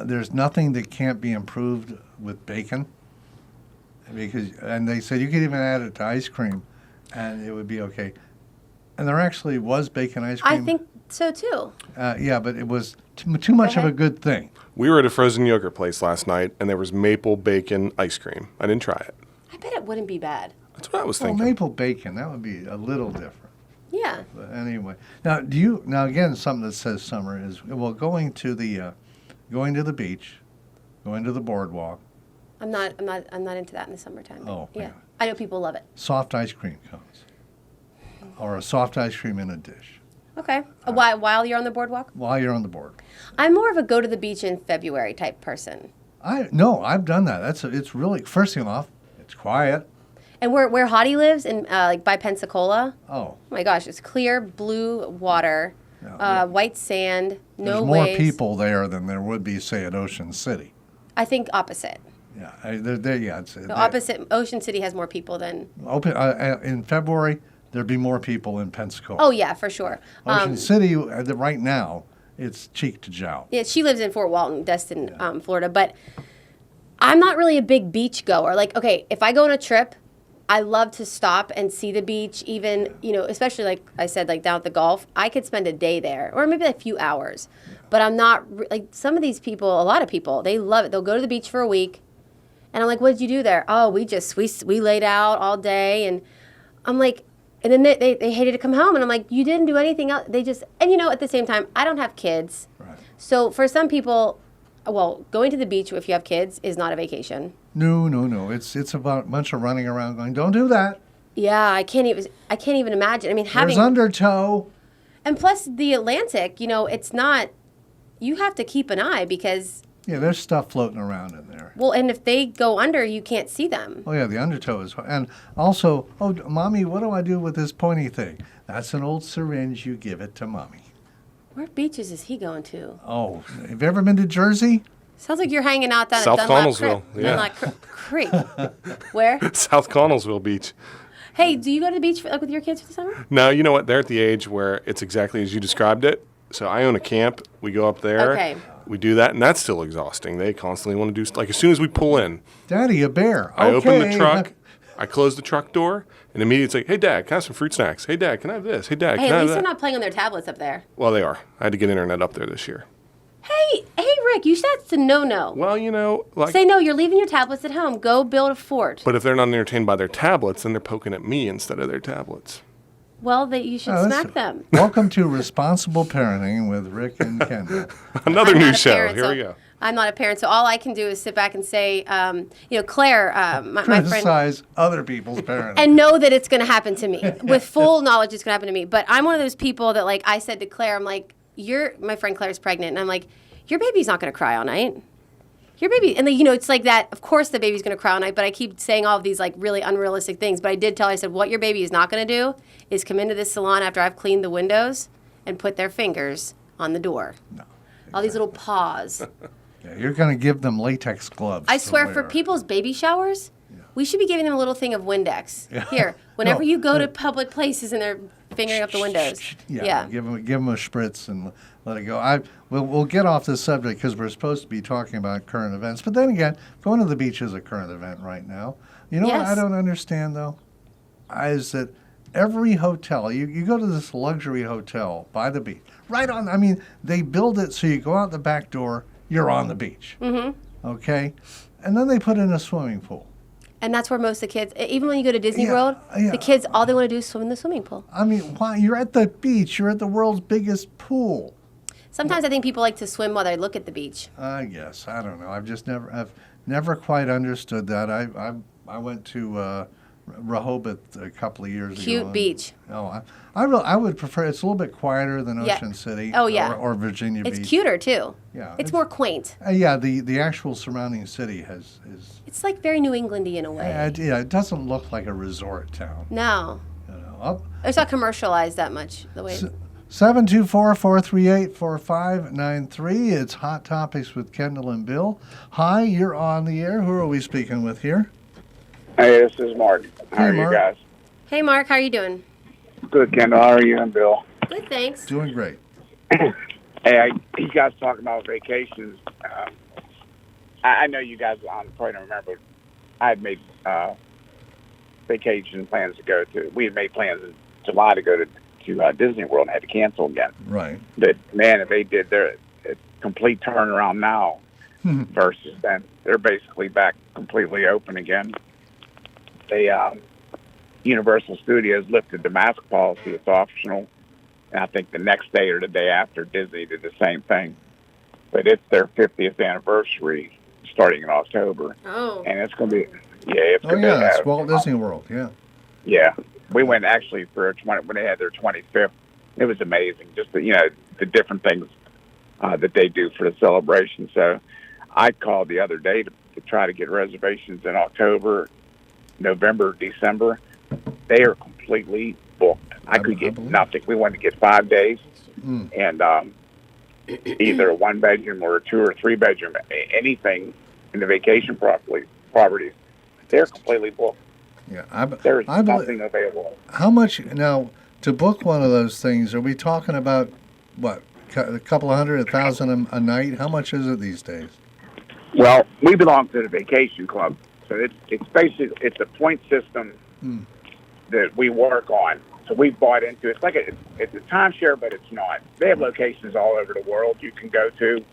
there's nothing that can't be improved with bacon, and they said you could even add it to ice cream, and it would be okay. And there actually was bacon ice cream. I think so too. Yeah, but it was too much of a good thing. We were at a frozen yogurt place last night, and there was maple bacon ice cream. I didn't try it. I bet it wouldn't be bad. That's what I was thinking. Well, maple bacon, that would be a little different. Yeah. But anyway, now again, something that says summer is going to the beach, going to the boardwalk, I'm not into that in the summertime. Oh, yeah. yeah. I know people love it. Soft ice cream cones. Or a soft ice cream in a dish. Okay. While you're on the boardwalk? While you're on the board. I'm more of a go to the beach in February type person. I've done that. It's really, first thing off, it's quiet. And where Hottie lives, in like by Pensacola, oh my gosh, it's clear blue water, white sand, no There's waves. more people there than there would be, say, at Ocean City. I think opposite. Yeah, it's The opposite. Ocean City has more people than. In February, there'd be more people in Pensacola. Oh yeah, for sure. Ocean City, right now, it's cheek to jowl. Yeah, she lives in Fort Walton, Destin, Florida. But I'm not really a big beach goer. Like, okay, if I go on a trip, I love to stop and see the beach. Even especially like I said, like down at the Gulf, I could spend a day there, or maybe a few hours. Yeah. But I'm not like some of these people. A lot of people, they love it. They'll go to the beach for a week, and I'm like, "What did you do there?" Oh, we laid out all day, and I'm like. And then they hated to come home. And I'm like, you didn't do anything else. They just, and at the same time, I don't have kids. Right. So for some people, well, going to the beach if you have kids is not a vacation. No. It's about a bunch of running around going, don't do that. Yeah, I can't even imagine. I mean, There's undertow. And plus the Atlantic, it's not, you have to keep an eye because. Yeah, there's stuff floating around in there. Well, and if they go under, you can't see them. Oh, yeah, the undertow is... And also, Mommy, what do I do with this pointy thing? That's an old syringe. You give it to Mommy. Where beaches is he going to? Oh, have you ever been to Jersey? Sounds like you're hanging out down South at Dunlap Connellsville. Dunlap Creek. Where? South Connellsville Beach. Hey, do you go to the beach with your kids for the summer? No, you know what? They're at the age where it's exactly as you described it. So I own a camp. We go up there. Okay. We do that, and that's still exhausting. They constantly want to do, like, as soon as we pull in. Daddy, a bear. I open the truck. I close the truck door, and immediately it's like, hey, Dad, can I have some fruit snacks? Hey, Dad, can I have this? Hey, Dad, can I have that? At least they're not playing on their tablets up there. Well, they are. I had to get internet up there this year. Hey, Rick, that's a no-no. Well, say no, you're leaving your tablets at home. Go build a fort. But if they're not entertained by their tablets, then they're poking at me instead of their tablets. Well, you should smack them. Welcome to Responsible Parenting with Rick and Kendall. Another new show. Here we go. I'm not a parent, so all I can do is sit back and say, Claire, my friend. Criticize other people's parenting. And know that it's going to happen to me. With full knowledge it's going to happen to me. But I'm one of those people that, like, I said to Claire, I'm like, my friend Claire's pregnant, and I'm like, your baby's not going to cry all night. Your baby, and it's like that, of course the baby's going to cry all night, but I keep saying all of these like really unrealistic things. But I did tell her, I said, what your baby is not going to do is come into this salon after I've cleaned the windows and put their fingers on the door. No. Exactly. All these little paws. Yeah, you're going to give them latex gloves. I swear, for people's baby showers, we should be giving them a little thing of Windex. Yeah. Here, whenever you go to public places and they're fingering up the windows. Yeah. Give them a spritz and let it go. We'll get off this subject because we're supposed to be talking about current events. But then again, going to the beach is a current event right now. What I don't understand, though, is that every hotel, you go to this luxury hotel by the beach, they build it so you go out the back door, you're on the beach. Mm-hmm. Okay? And then they put in a swimming pool. And that's where most of the kids, even when you go to Disney World, the kids, all they want to do is swim in the swimming pool. Why? You're at the beach. You're at the world's biggest pool. Sometimes I think people like to swim while they look at the beach. I guess. I don't know. I've never quite understood that. I went to Rehoboth a couple of years ago. Cute beach. I would prefer, it's a little bit quieter than Ocean City. Oh, yeah. Or Virginia Beach. It's cuter, too. Yeah. It's more quaint. The actual surrounding city is... It's like very New England-y in a way. It doesn't look like a resort town. No. It's not commercialized that much, the way... 724-438-4593. It's Hot Topics with Kendall and Bill. Hi, you're on the air. Who are we speaking with here? Hey, this is Mark. How are you guys? Hey, Mark. How are you doing? Good, Kendall. How are you and Bill? Good, thanks. Doing great. Hey, you guys talking about vacations. I know you guys, I probably don't remember, I had made vacation plans to go to. We had made plans in July to go to Disney World and had to cancel again. Right. But, man, if they did their complete turnaround now versus then, they're basically back completely open again. Universal Studios lifted the mask policy. It's optional. And I think the next day or the day after, Disney did the same thing. But it's their 50th anniversary starting in October. Oh. And it's going to be, it's going to be. It's Walt Disney World, yeah. Yeah. We went actually for when they had their 25th. It was amazing, just the different things that they do for the celebration. So I called the other day to try to get reservations in October, November, December. They are completely booked. I could get nothing. We wanted to get 5 days, and either a 1-bedroom or a 2 or 3-bedroom, anything in the vacation properties. They're completely booked. Yeah, there's nothing available. How much now to book one of those things? Are we talking about what? A couple of $100, $1,000 a night? How much is it these days? Well, we belong to the vacation club, so it's basically it's a point system that we work on. So we bought into it. It's a timeshare, but it's not. They have locations all over the world you can go to.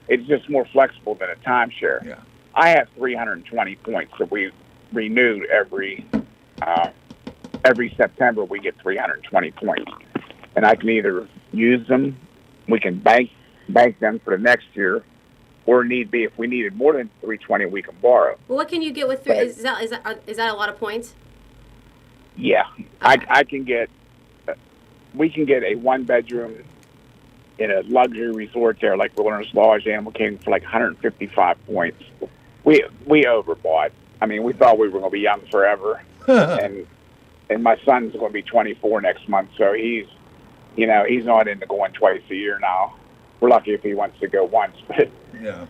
It's just more flexible than a timeshare. Yeah. I have 320 points that we renew every September. We get 320 points, and I can either use them. We can bank them for the next year, or need be if we needed more than 320, we can borrow. Well, what can you get with three? Is that a lot of points? Yeah, I can get. We can get a 1-bedroom in a luxury resort there, like Wilderness Lodge, Animal Kingdom, for like 155 points. We overbought. I mean, we thought we were going to be young forever, and my son's going to be 24 next month, so he's not into going twice a year now. We're lucky if he wants to go once, but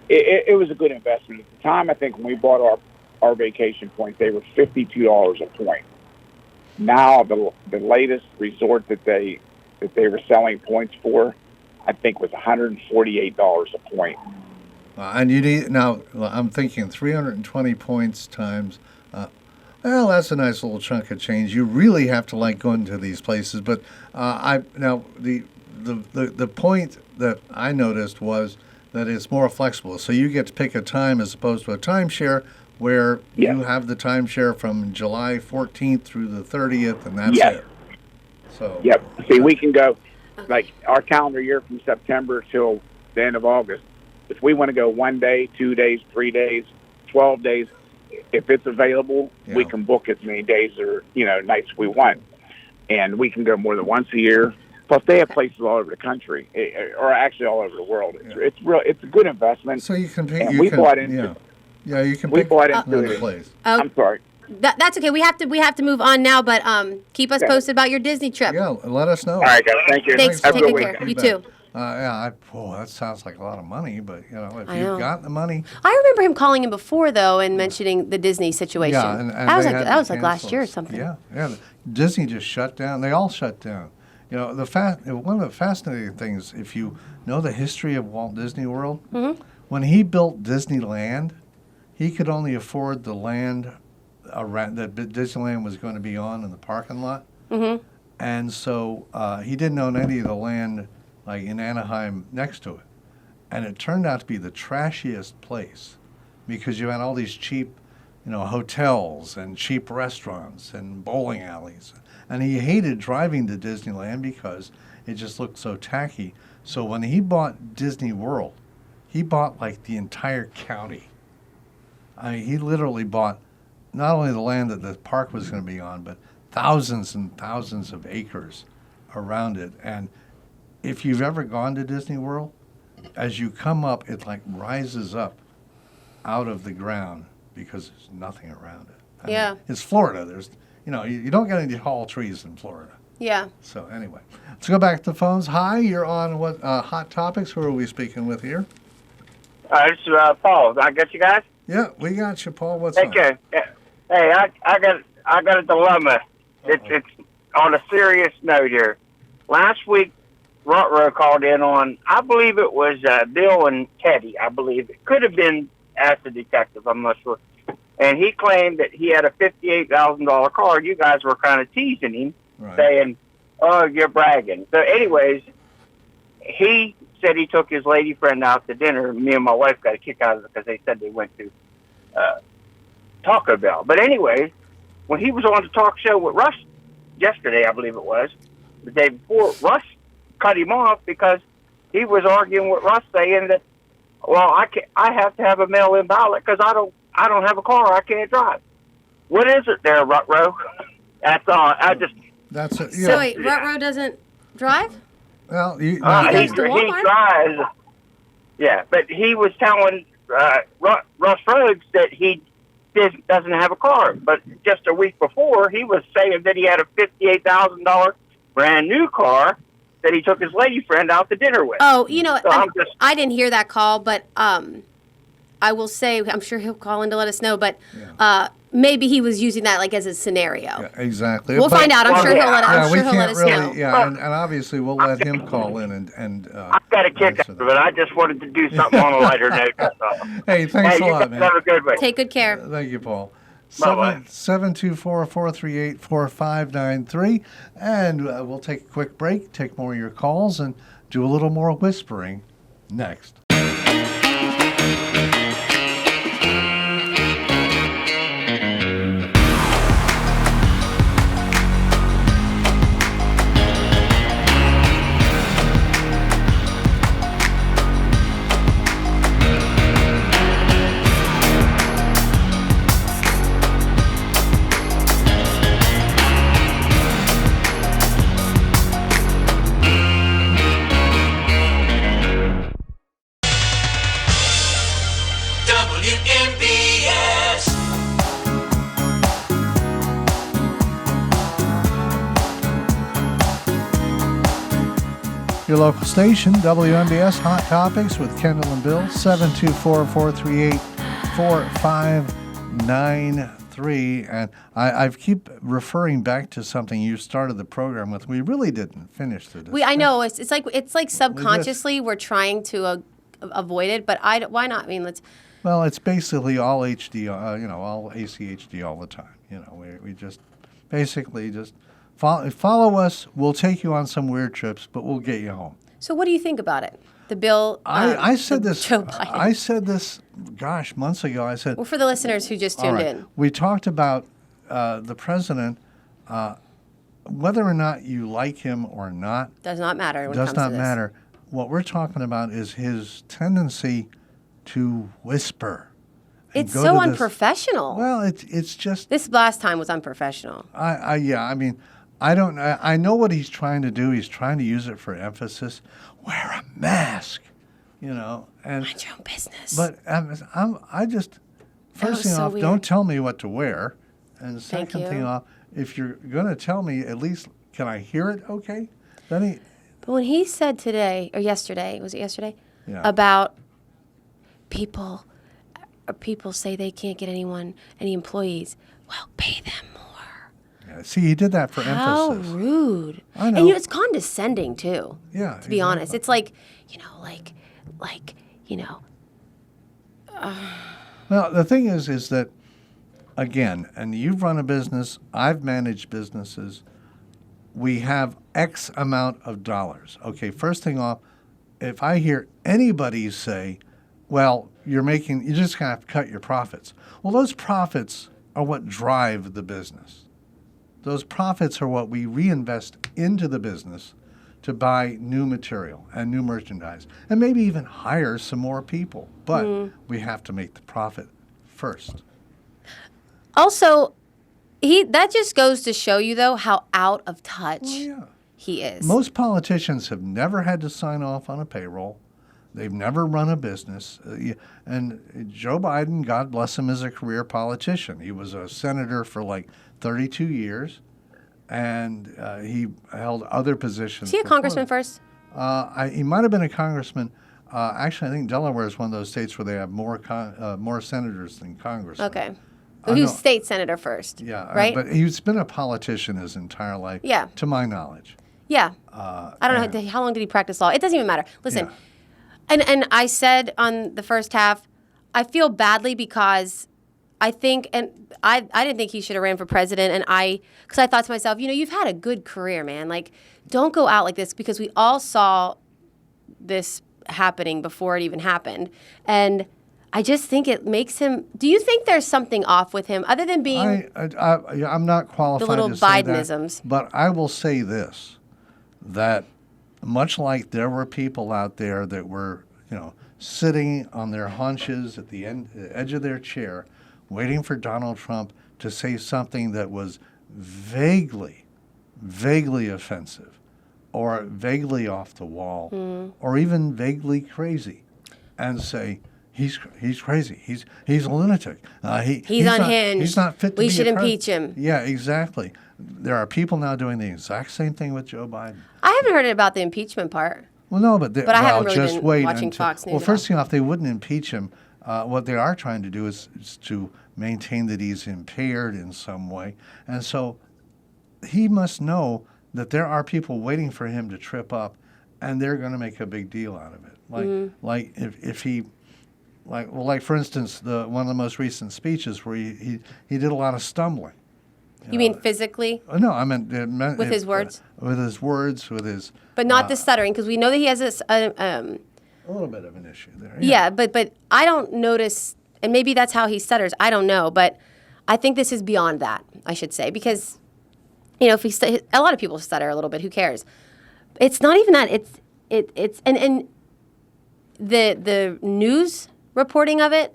it was a good investment. At the time, I think when we bought our vacation points, they were $52 a point. Now, the latest resort that they were selling points for, I think, was $148 a point. And you need now. I'm thinking 320 points times. Well, that's a nice little chunk of change. You really have to like going to these places. But the point that I noticed was that it's more flexible. So you get to pick a time as opposed to a timeshare where you have the timeshare from July 14th through the 30th, and that's it. So. Yep. See, we can go like our calendar year from September till the end of August. If we want to go 1 day, 2 days, 3 days, 12 days, if it's available, we can book as many days or nights we want, and we can go more than once a year. Plus, they have places all over the country, or actually all over the world. It's a good investment. So you can pick. We bought into. Yeah, you can. We pick bought into another it. Place. I'm sorry. That's okay. We have to move on now, but keep us posted about your Disney trip. Yeah, let us know. All right, guys. Thank you. Thanks. Take good care. You too. That sounds like a lot of money, but if you've got the money. I remember him calling in before though and mentioning the Disney situation. Yeah, and that was like last year or something. Yeah. Disney just shut down. They all shut down. One of the fascinating things, if you know the history of Walt Disney World, when he built Disneyland, he could only afford the land around that Disneyland was going to be on in the parking lot, and so he didn't own any of the land like in Anaheim next to it, and it turned out to be the trashiest place because you had all these cheap, hotels and cheap restaurants and bowling alleys, and he hated driving to Disneyland because it just looked so tacky. So when he bought Disney World, he bought like the entire county. He literally bought not only the land that the park was going to be on, but thousands and thousands of acres around it. And if you've ever gone to Disney World, as you come up, it like rises up out of the ground because there's nothing around it. It's Florida. There's, you don't get any tall trees in Florida. Yeah. So anyway, let's go back to the phones. Hi, you're on what Hot Topics? Who are we speaking with here? This is Paul. I got you guys? Yeah, we got you, Paul. What's up? Okay. Hey, I got a dilemma. It's on a serious note here. Last week, Rutrow called in on, I believe it was Bill and Teddy, I believe. It could have been as a detective, I'm not sure. And he claimed that he had a $58,000 car. You guys were kind of teasing him, saying, oh, you're bragging. So anyways, he said he took his lady friend out to dinner. Me and my wife got a kick out of it because they said they went to Taco Bell. But anyways, when he was on the talk show with Russ yesterday, I believe it was, the day before, Russ cut him off because he was arguing with Russ saying that Well, I have to have a mail-in ballot because I don't have a car. I can't drive. What is it there, Rutro? That's all. That's it. So wait, Rutro doesn't drive? Well, he drives. Yeah, but he was telling Russ Rhodes that he doesn't have a car. But just a week before, he was saying that he had a $58,000 brand new car that he took his lady friend out to dinner with. Oh, So I didn't hear that call, but I will say, I'm sure he'll call in to let us know, but maybe he was using that like as a scenario. Yeah, exactly. We'll find out. I'm sure he'll let us know. Yeah, and obviously we'll let him call in and I've got a kick out of it. I just wanted to do something on a lighter note. Hey, thanks a lot, man. Have a good one. Take good care. Thank you, Paul. Bye-bye. 724-438-4593. And we'll take a quick break, take more of your calls, and do a little more whispering next. WMBS. Your local station, WMBS Hot Topics with Kendall and Bill, 724-438-4593. And I keep referring back to something you started the program with. We really didn't finish the discussion. I know it's like subconsciously we're trying to avoid it, but why not? I mean, let's. Well, it's basically all HD, all ACHD all the time. We just basically just follow us. We'll take you on some weird trips, but we'll get you home. So what do you think about it? The bill. I said this. Joe Biden. I said this. Gosh, months ago. I said. Well, for the listeners who just tuned in, we talked about the president. Whether or not you like him or not does not matter. Does not matter. What we're talking about is his tendency to whisper. It's so unprofessional. Well, it's just this last time was unprofessional. I mean, I don't. I know what he's trying to do. He's trying to use it for emphasis. Wear a mask, and mind your own business. But I just first thing off, don't tell me what to wear, and second thing off, if you're going to tell me, at least can I hear it? Okay. Then But when he said today or yesterday, was it yesterday? Yeah. About people say they can't get any employees. Well, pay them more. Yeah, see, he did that for emphasis. How rude. I know. And it's condescending too. Yeah. To be honest. It's like, Well, the thing is that, again, and you've run a business, I've managed businesses, we have X amount of dollars. Okay, first thing off, if I hear anybody say, well, you're just going to have to cut your profits. Well, those profits are what drive the business. Those profits are what we reinvest into the business to buy new material and new merchandise and maybe even hire some more people. But we have to make the profit first. Also, that just goes to show you, though, how out of touch he is. Most politicians have never had to sign off on a payroll. They've never run a business. And Joe Biden, God bless him, is a career politician. He was a senator for like 32 years, and he held other positions. Is he a congressman first? He might have been a congressman. Actually, I think Delaware is one of those states where they have more senators than congressmen. Okay. He was state senator first. Yeah. Right? But he's been a politician his entire life, to my knowledge. Yeah. I don't know. How long did he practice law? It doesn't even matter. Listen, and I said on the first half, I feel badly because I think, and I didn't think he should have ran for president, and because I thought to myself, you've had a good career, man. Like, don't go out like this, because we all saw this happening before it even happened. And I just think it makes him. Do you think there's something off with him other than being? I'm not qualified the little to say Bidenisms. That, but I will say this: that much like there were people out there that were, sitting on their haunches at the edge of their chair, waiting for Donald Trump to say something that was vaguely offensive or vaguely off the wall or even vaguely crazy, and say, he's crazy. He's a lunatic. He's unhinged. He's not fit to We be should a impeach him. Yeah, exactly. There are people now doing the exact same thing with Joe Biden. I haven't heard it about the impeachment part. Well, no, but I haven't really just been wait watching until, Fox News Well, at first all. thing off, they wouldn't impeach him. What they are trying to do is to maintain that he's impaired in some way, and so he must know that there are people waiting for him to trip up, and they're going to make a big deal out of it. Like if he. Like for instance, one of the most recent speeches where he did a lot of stumbling. You mean physically? No, I meant with his words. With his words, with his. But not the stuttering, because we know that he has this. A little bit of an issue there. Yeah, but I don't notice, and maybe that's how he stutters. I don't know, but I think this is beyond that. I should say, because if a lot of people stutter a little bit. Who cares? It's not even that. It's and the news reporting of it.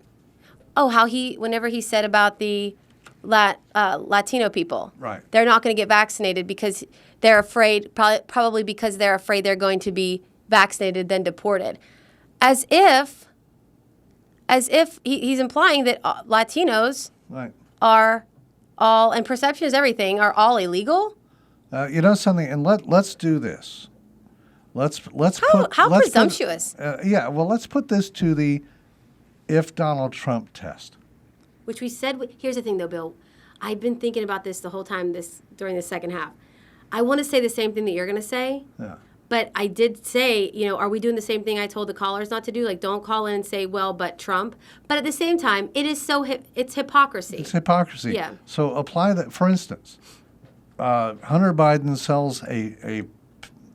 Oh, how whenever he said about the Latino people, right? They're not going to get vaccinated because they're afraid, probably because they're afraid they're going to be vaccinated then deported, as if he's implying that Latinos are all, and perception is everything, are all illegal. Something, and let's do this. Let's how presumptuous. Let's put this to the if Donald Trump test. Which we said, here's the thing though, Bill. I've been thinking about this the whole time during the second half. I want to say the same thing that you're going to say. Yeah. But I did say, are we doing the same thing I told the callers not to do? Like, don't call in and say, well, but Trump. But at the same time, it is it's hypocrisy. It's hypocrisy. Yeah. So apply that. For instance, Hunter Biden sells a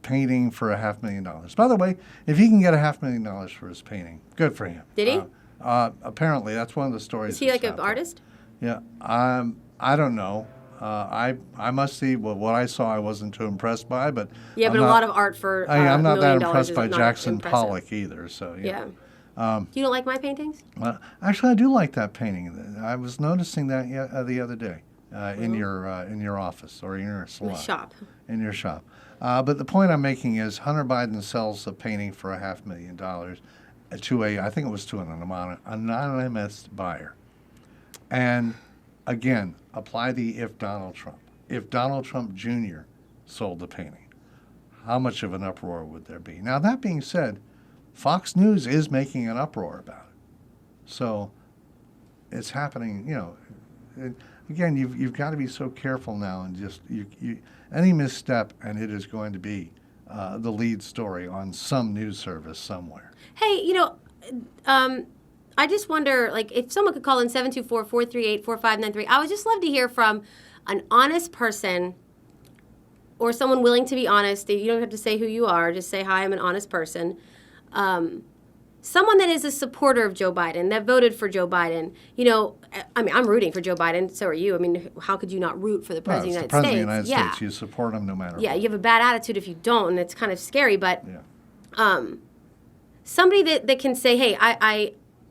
painting for $500,000. By the way, if he can get $500,000 for his painting, good for him. Did he? Apparently, that's one of the stories. Is he like an artist? Yeah. I don't know. I must see what I saw. I wasn't too impressed by, but a lot of art for I'm not that impressed is by not Jackson impressive. Pollock either. So yeah. You don't like my paintings? Actually, I do like that painting. I was noticing that the other day in your office or in your salon. My shop. In your shop. But the point I'm making is Hunter Biden sells a painting for $500,000 I think it was to an anonymous buyer. And again, apply the if Donald Trump. If Donald Trump Jr. sold the painting, how much of an uproar would there be? Now, that being said, Fox News is making an uproar about it. So it's happening, again, you've got to be so careful now, and just any misstep, and it is going to be the lead story on some news service somewhere. Hey, I just wonder, like, if someone could call in 724-438-4593. I would just love to hear from an honest person or someone willing to be honest. You don't have to say who you are. Just say, hi, I'm an honest person. Someone that is a supporter of Joe Biden, that voted for Joe Biden. I'm rooting for Joe Biden. So are you. I mean, how could you not root for the President of the United States? The President of the United States. You support him no matter what. Yeah, you have a bad attitude if you don't, and it's kind of scary. But somebody that can say, hey,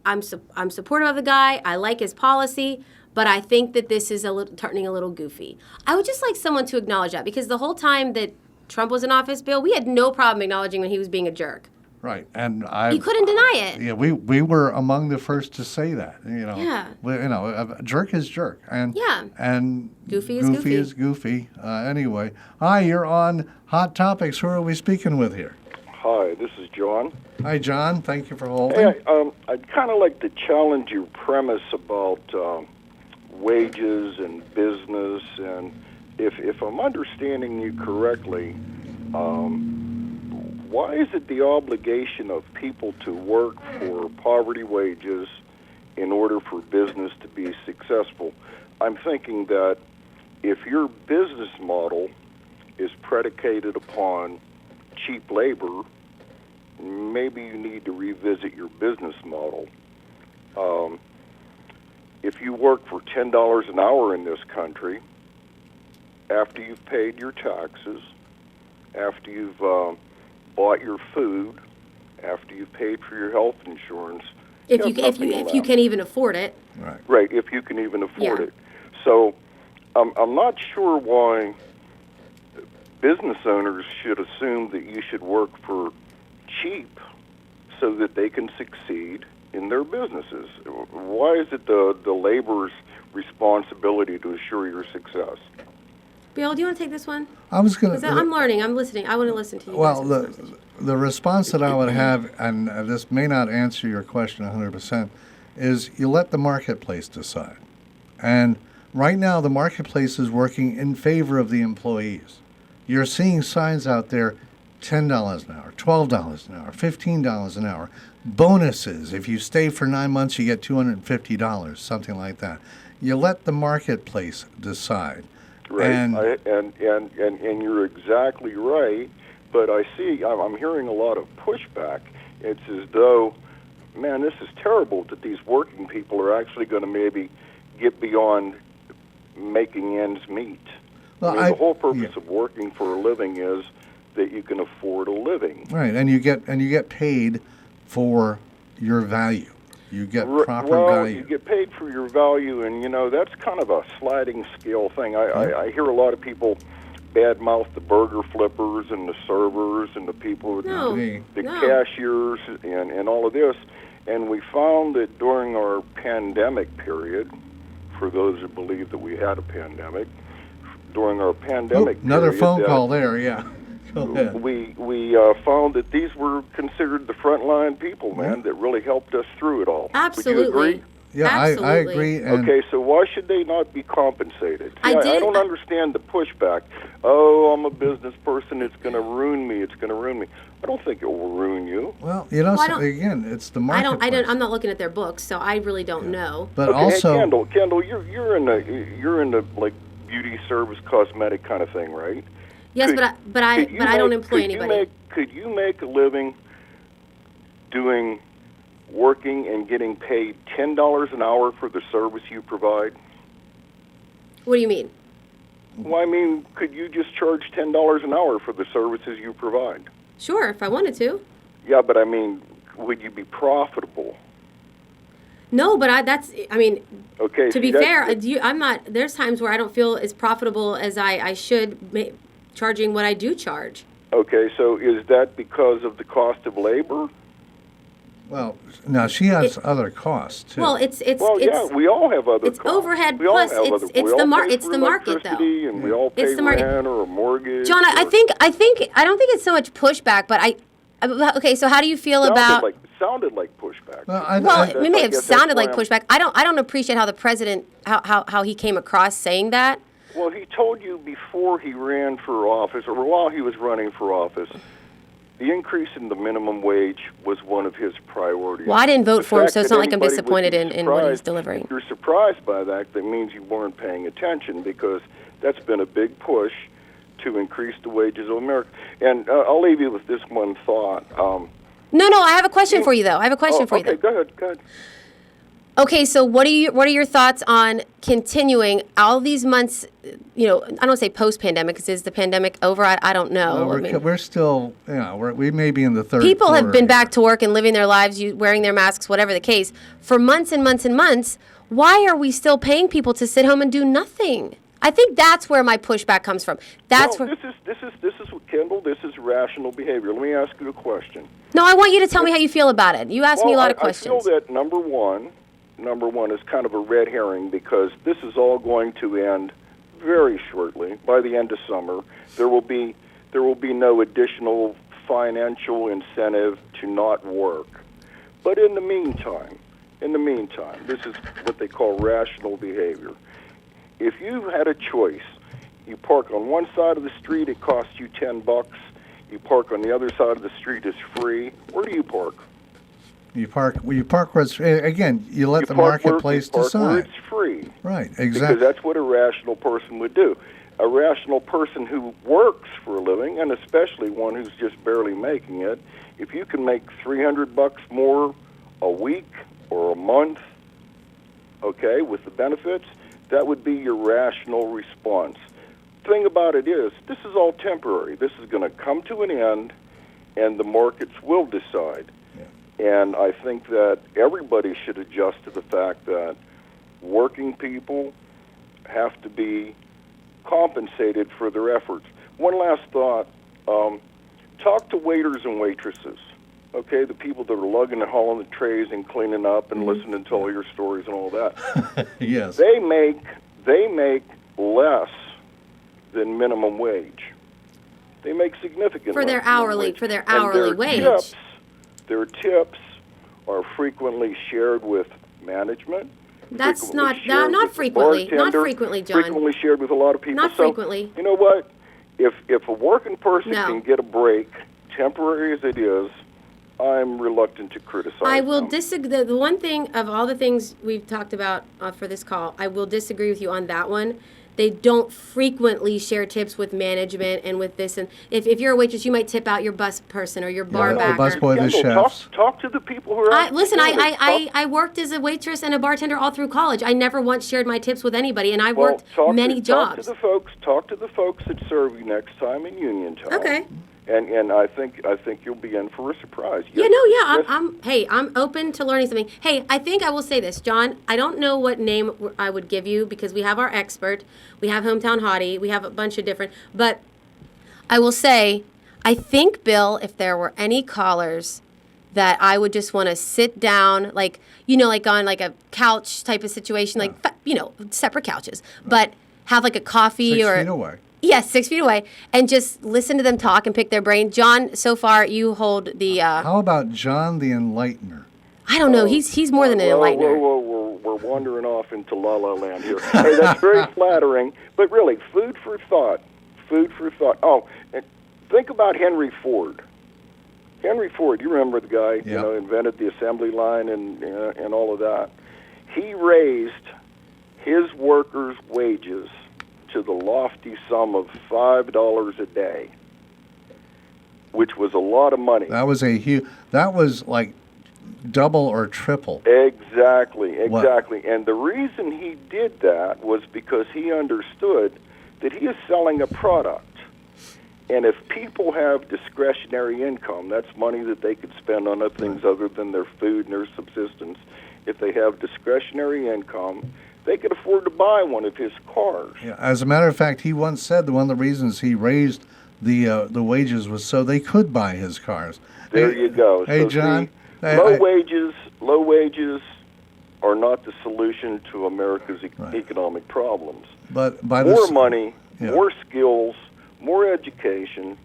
I'm supportive of the guy. I like his policy, but I think that this is turning a little goofy. I would just like someone to acknowledge that, because the whole time that Trump was in office, Bill, we had no problem acknowledging when he was being a jerk. Right, and you couldn't deny it. Yeah, we were among the first to say that. Yeah. A jerk is jerk, and goofy is goofy. Anyway, hi, you're on Hot Topics. Who are we speaking with here? Hi, this is John. Hi, John. Thank you for holding. Hey, I'd kind of like to challenge your premise about wages and business, and if I'm understanding you correctly, why is it the obligation of people to work for poverty wages in order for business to be successful? I'm thinking that if your business model is predicated upon cheap labor, maybe you need to revisit your business model. If you work for $10 an hour in this country, after you've paid your taxes, after you've bought your food, after you've paid for your health insurance. If you can even afford it. Right, if you can even afford Yeah. it. So I'm not sure why business owners should assume that you should work for cheap so that they can succeed in their businesses. Why is it the laborer's responsibility to assure your success? Bill, do you want to take this one? I was going to. I'm learning. I'm listening. I want to listen to you. Well, guys. the response that I would have, and this may not answer your question 100%, is you let the marketplace decide. And right now, the marketplace is working in favor of the employees. You're seeing signs out there, $10 an hour, $12 an hour, $15 an hour. Bonuses. If you stay for 9 months, you get $250, something like that. You let the marketplace decide. Right, And and you're exactly right, but I'm hearing a lot of pushback. It's as though, man, this is terrible that these working people are actually going to maybe get beyond making ends meet. Well, the whole purpose of working for a living is that you can afford a living. Right, and you get paid for your value. You get proper value. You get paid for your value, and that's kind of a sliding scale thing. I hear a lot of people badmouth the burger flippers and the servers and the people, the cashiers, and all of this. And we found that during our pandemic period, for those who believe that we had a pandemic, during our pandemic another period, phone call there, yeah. Go ahead. We found that these were considered the frontline people, man, that really helped us through it all. Absolutely. Would you agree? Yeah, I agree. And okay, so why should they not be compensated? I don't understand the pushback. Oh, I'm a business person. It's going to ruin me. It's going to ruin me. I don't think it will ruin you. Well, again, it's the marketplace. I'm not looking at their books, so I really don't know. But okay, also, hey, Kendall, you're in the like beauty service, cosmetic kind of thing, right? Yes, but I don't employ anybody. Could you make a living working and getting paid $10 an hour for the service you provide? What do you mean? Well, I mean, could you just charge $10 an hour for the services you provide? Sure, if I wanted to. Yeah, but I mean, would you be profitable? No, but okay, to be fair, I'm not. There's times where I don't feel as profitable as I should, charging what I do charge. Okay, so is that because of the cost of labor? Well, now she has other costs too. Well, it's yeah, we all have other costs. Overhead plus it's the market though. And we all pay rent or a mortgage. John, I don't think it's so much pushback, but okay. So how do you feel about? Sounded like pushback. Well, it may have sounded like pushback. I don't appreciate how the president how he came across saying that. Well, he told you before he ran for office, or while he was running for office, the increase in the minimum wage was one of his priorities. Well, I didn't vote for him, so it's not like I'm disappointed in what he's delivering. If you're surprised by that, that means you weren't paying attention, because that's been a big push to increase the wages of America. And I'll leave you with this one thought. No, I have a question for you, though. I have a question for you, though. Go ahead. Okay, so what are your thoughts on continuing all these months? I don't say post-pandemic, because is the pandemic over? I don't know. Well, we're still, we may be in the third. People have been back to work and living their lives, wearing their masks, whatever the case, for months and months and months. Why are we still paying people to sit home and do nothing? I think that's where my pushback comes from. This is Kendall. This is rational behavior. Let me ask you a question. No, I want you to tell me how you feel about it. You asked me a lot of questions. I feel that number one is kind of a red herring, because this is all going to end very shortly. By the end of summer, there will be no additional financial incentive to not work. But in the meantime, this is what they call rational behavior. If you had a choice, you park on one side of the street, it costs you $10. You park on the other side of the street, it's free. Where do you park? You park where it's, again, you let the marketplace decide. Where it's free. Right, exactly. Because that's what a rational person would do. A rational person who works for a living, and especially one who's just barely making it, if you can make $300 more a week or a month, okay, with the benefits, that would be your rational response. The thing about it is, this is all temporary. This is going to come to an end, and the markets will decide. And I think that everybody should adjust to the fact that working people have to be compensated for their efforts. One last thought. Talk to waiters and waitresses, okay? The people that are lugging and hauling the trays and cleaning up and listening to all your stories and all that. Yes. They make less than minimum wage. They make significantly for their hourly wage. Their tips are frequently shared with management. That's not frequently, not frequently, John. Frequently shared with a lot of people. Not frequently. You know what? If a working person can get a break, temporary as it is, I'm reluctant to criticize. I will disagree. The one thing of all the things we've talked about for this call, I will disagree with you on that one. They don't frequently share tips with management and with this. And if you're a waitress, you might tip out your bus person or your bar backer. The busboy, the chefs. Talk to the people who are. Listen, I worked as a waitress and a bartender all through college. I never once shared my tips with anybody, and I worked many jobs. Talk to the folks that serve you next time in Uniontown. Okay. And I think you'll be in for a surprise. Yes. I'm open to learning something. Hey, I think I will say this, John. I don't know what name I would give you because we have our expert, we have Hometown Hottie, we have a bunch of different. But I will say, I think, Bill, if there were any callers that I would just want to sit down, like on like a couch type of situation, separate couches, but have like a coffee 6 feet away. Yes, 6 feet away, and just listen to them talk and pick their brain. John, so far you hold the. How about John the Enlightener? I don't know. He's more than an enlightener. We're wandering off into La La Land here. Hey, that's very flattering, but really, food for thought. Food for thought. Oh, and think about Henry Ford. Henry Ford, you remember the guy? Yep. Invented the assembly line and all of that. He raised his workers' wages to the lofty sum of $5 a day, which was a lot of money. That was that was like double or triple. Exactly. What? And the reason he did that was because he understood that he is selling a product. And if people have discretionary income, that's money that they could spend on other things other than their food and their subsistence. If they have discretionary income, they could afford to buy one of his cars. Yeah, as a matter of fact, he once said that one of the reasons he raised the wages was so they could buy his cars. There you go. Hey, so John. Low wages are not the solution to America's economic problems. But more money, more skills, more education.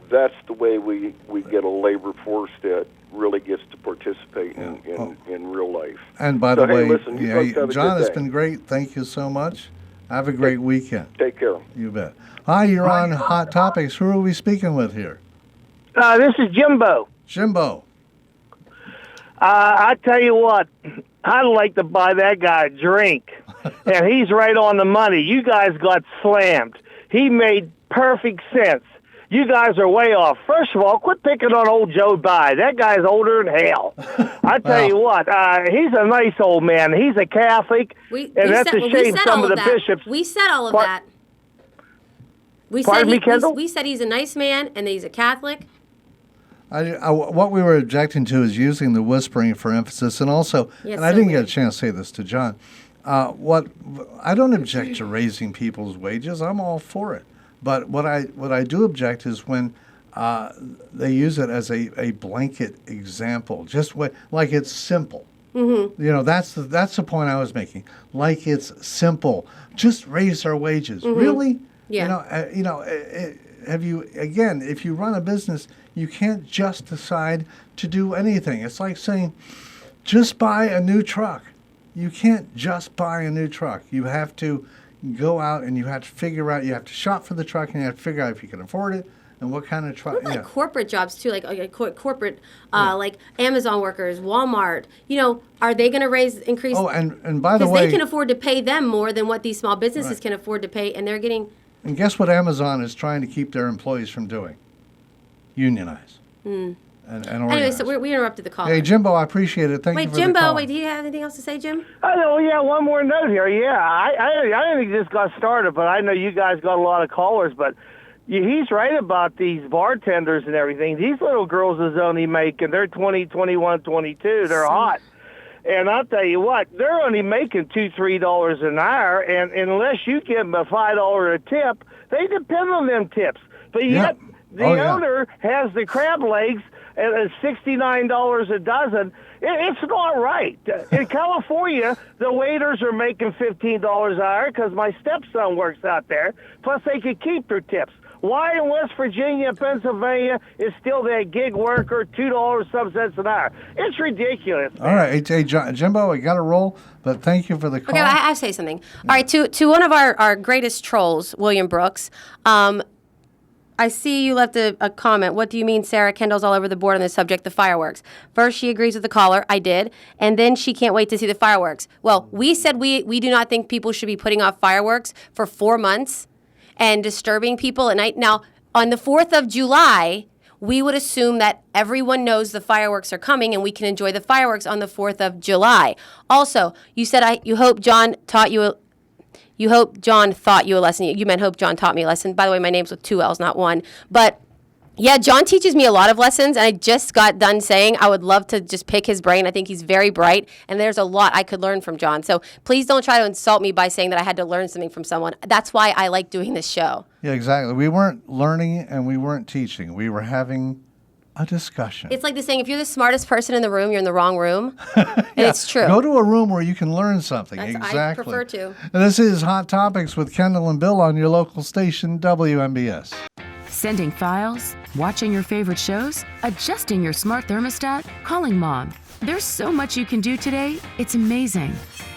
That's the way we get a labor force that really gets to participate in real life. And by the way, listen, John, it's been great. Thank you so much. Have a great weekend. Take care. You bet. Hi, you're on Hot Topics. Who are we speaking with here? This is Jimbo. Jimbo. I tell you what, I'd like to buy that guy a drink. And he's right on the money. You guys got slammed. He made perfect sense. You guys are way off. First of all, quit picking on old Joe Biden. That guy's older than hell. I tell you what, he's a nice old man. He's a Catholic, and that's a shame some of the bishops. We said all of that. We said he's a nice man and that he's a Catholic. What we were objecting to is using the whispering for emphasis, and also, I didn't get a chance to say this to John. I don't object to raising people's wages. I'm all for it. But what I do object is when they use it as a blanket example, just like it's simple. Mm-hmm. That's the point I was making. Like it's simple. Just raise our wages. Mm-hmm. Really? Yeah. If you run a business, you can't just decide to do anything. It's like saying, just buy a new truck. You can't just buy a new truck. You have to go out and you have to figure out, you have to shop for the truck and you have to figure out if you can afford it and what kind of truck. What about corporate jobs too, like corporate, like Amazon workers, Walmart, are they going to increase? Oh, and by the way. Because they can afford to pay them more than what these small businesses can afford to pay, and they're getting. And guess what Amazon is trying to keep their employees from doing? Unionize. Mm. And anyway, so we interrupted the call. Hey, Jimbo, I appreciate it. Thank you for the call. Wait, do you have anything else to say, Jim? One more note here. Yeah, I think this got started, but I know you guys got a lot of callers. But he's right about these bartenders and everything. These little girls is only making, they're 20, 21, 22. They're hot. And I'll tell you what, they're only making $2, $3 an hour, and unless you give them a $5 a tip, they depend on them tips. But yet, the owner has the crab legs at $69 a dozen. It's not right. In California, the waiters are making $15 an hour because my stepson works out there. Plus, they could keep their tips. Why in West Virginia and Pennsylvania is still that gig worker $2 some cents an hour? It's ridiculous. Man. All right, hey, Jimbo, we got to roll, but thank you for the call. Okay, I have to say something. All right, to one of our greatest trolls, William Brooks, I see you left a comment. What do you mean Sarah Kendall's all over the board on this subject, the fireworks? First, she agrees with the caller. I did. And then she can't wait to see the fireworks. Well, we said we do not think people should be putting off fireworks for 4 months and disturbing people at night. Now, on the 4th of July, we would assume that everyone knows the fireworks are coming and we can enjoy the fireworks on the 4th of July. Also, you said you hope John taught you a lesson. You meant hope John taught me a lesson. By the way, my name's with 2 L's, not 1. But yeah, John teaches me a lot of lessons, and I just got done saying I would love to just pick his brain. I think he's very bright, and there's a lot I could learn from John. So please don't try to insult me by saying that I had to learn something from someone. That's why I like doing this show. Yeah, exactly. We weren't learning and we weren't teaching. We were having a discussion. It's like the saying, if you're the smartest person in the room, you're in the wrong room. And it's true. Go to a room where you can learn something. Exactly. I prefer to. And this is Hot Topics with Kendall and Bill on your local station, WMBS. Sending files, watching your favorite shows, adjusting your smart thermostat, calling mom. There's so much you can do today, it's amazing.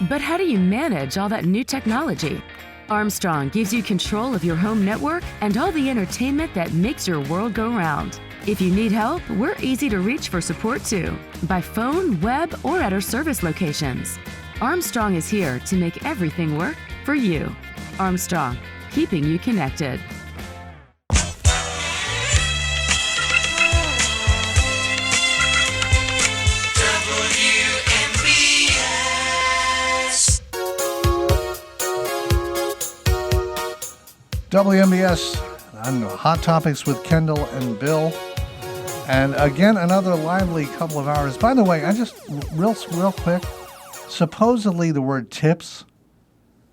But how do you manage all that new technology? Armstrong gives you control of your home network and all the entertainment that makes your world go round. If you need help, we're easy to reach for support too, by phone, web, or at our service locations. Armstrong is here to make everything work for you. Armstrong, keeping you connected. WMBS on Hot Topics with Kendall and Bill. And again, another lively couple of hours. By the way, I just, real quick, supposedly the word tips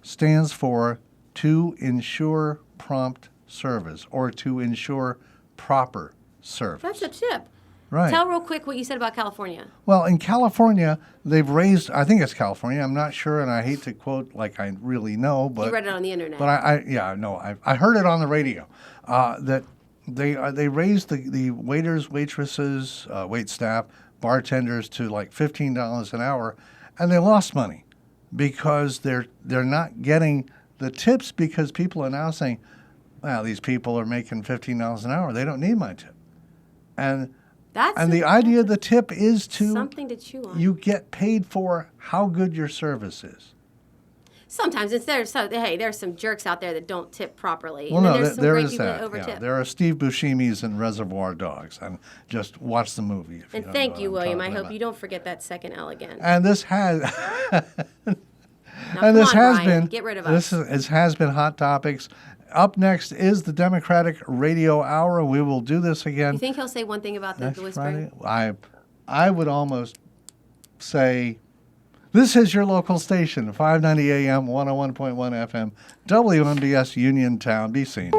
stands for to ensure prompt service or to ensure proper service. That's a tip. Right. Tell real quick what you said about California. Well, in California, they've raised, I think it's California, I'm not sure, and I hate to quote like I really know, but... You read it on the internet. But I heard it on the radio, that they raised the waiters, waitresses, wait staff, bartenders to like $15 an hour, and they lost money because they're not getting the tips because people are now saying, well, these people are making $15 an hour, they don't need my tip. And the idea of the tip is to something to chew on. You get paid for how good your service is. Sometimes there's some jerks out there that don't tip properly. Well, and no, there's some there great is people that. that overtip. Yeah, there are Steve Buscemi's and Reservoir Dogs, and just watch the movie. And thank you, William. I hope you don't forget that second L again. And this has, Get rid of us. This has been Hot Topics. Up next is the Democratic Radio Hour. We will do this again. You think he'll say one thing about the whispering? Friday? I would almost say, this is your local station, 590 AM, 101.1 FM, WMBS Uniontown. Be seen.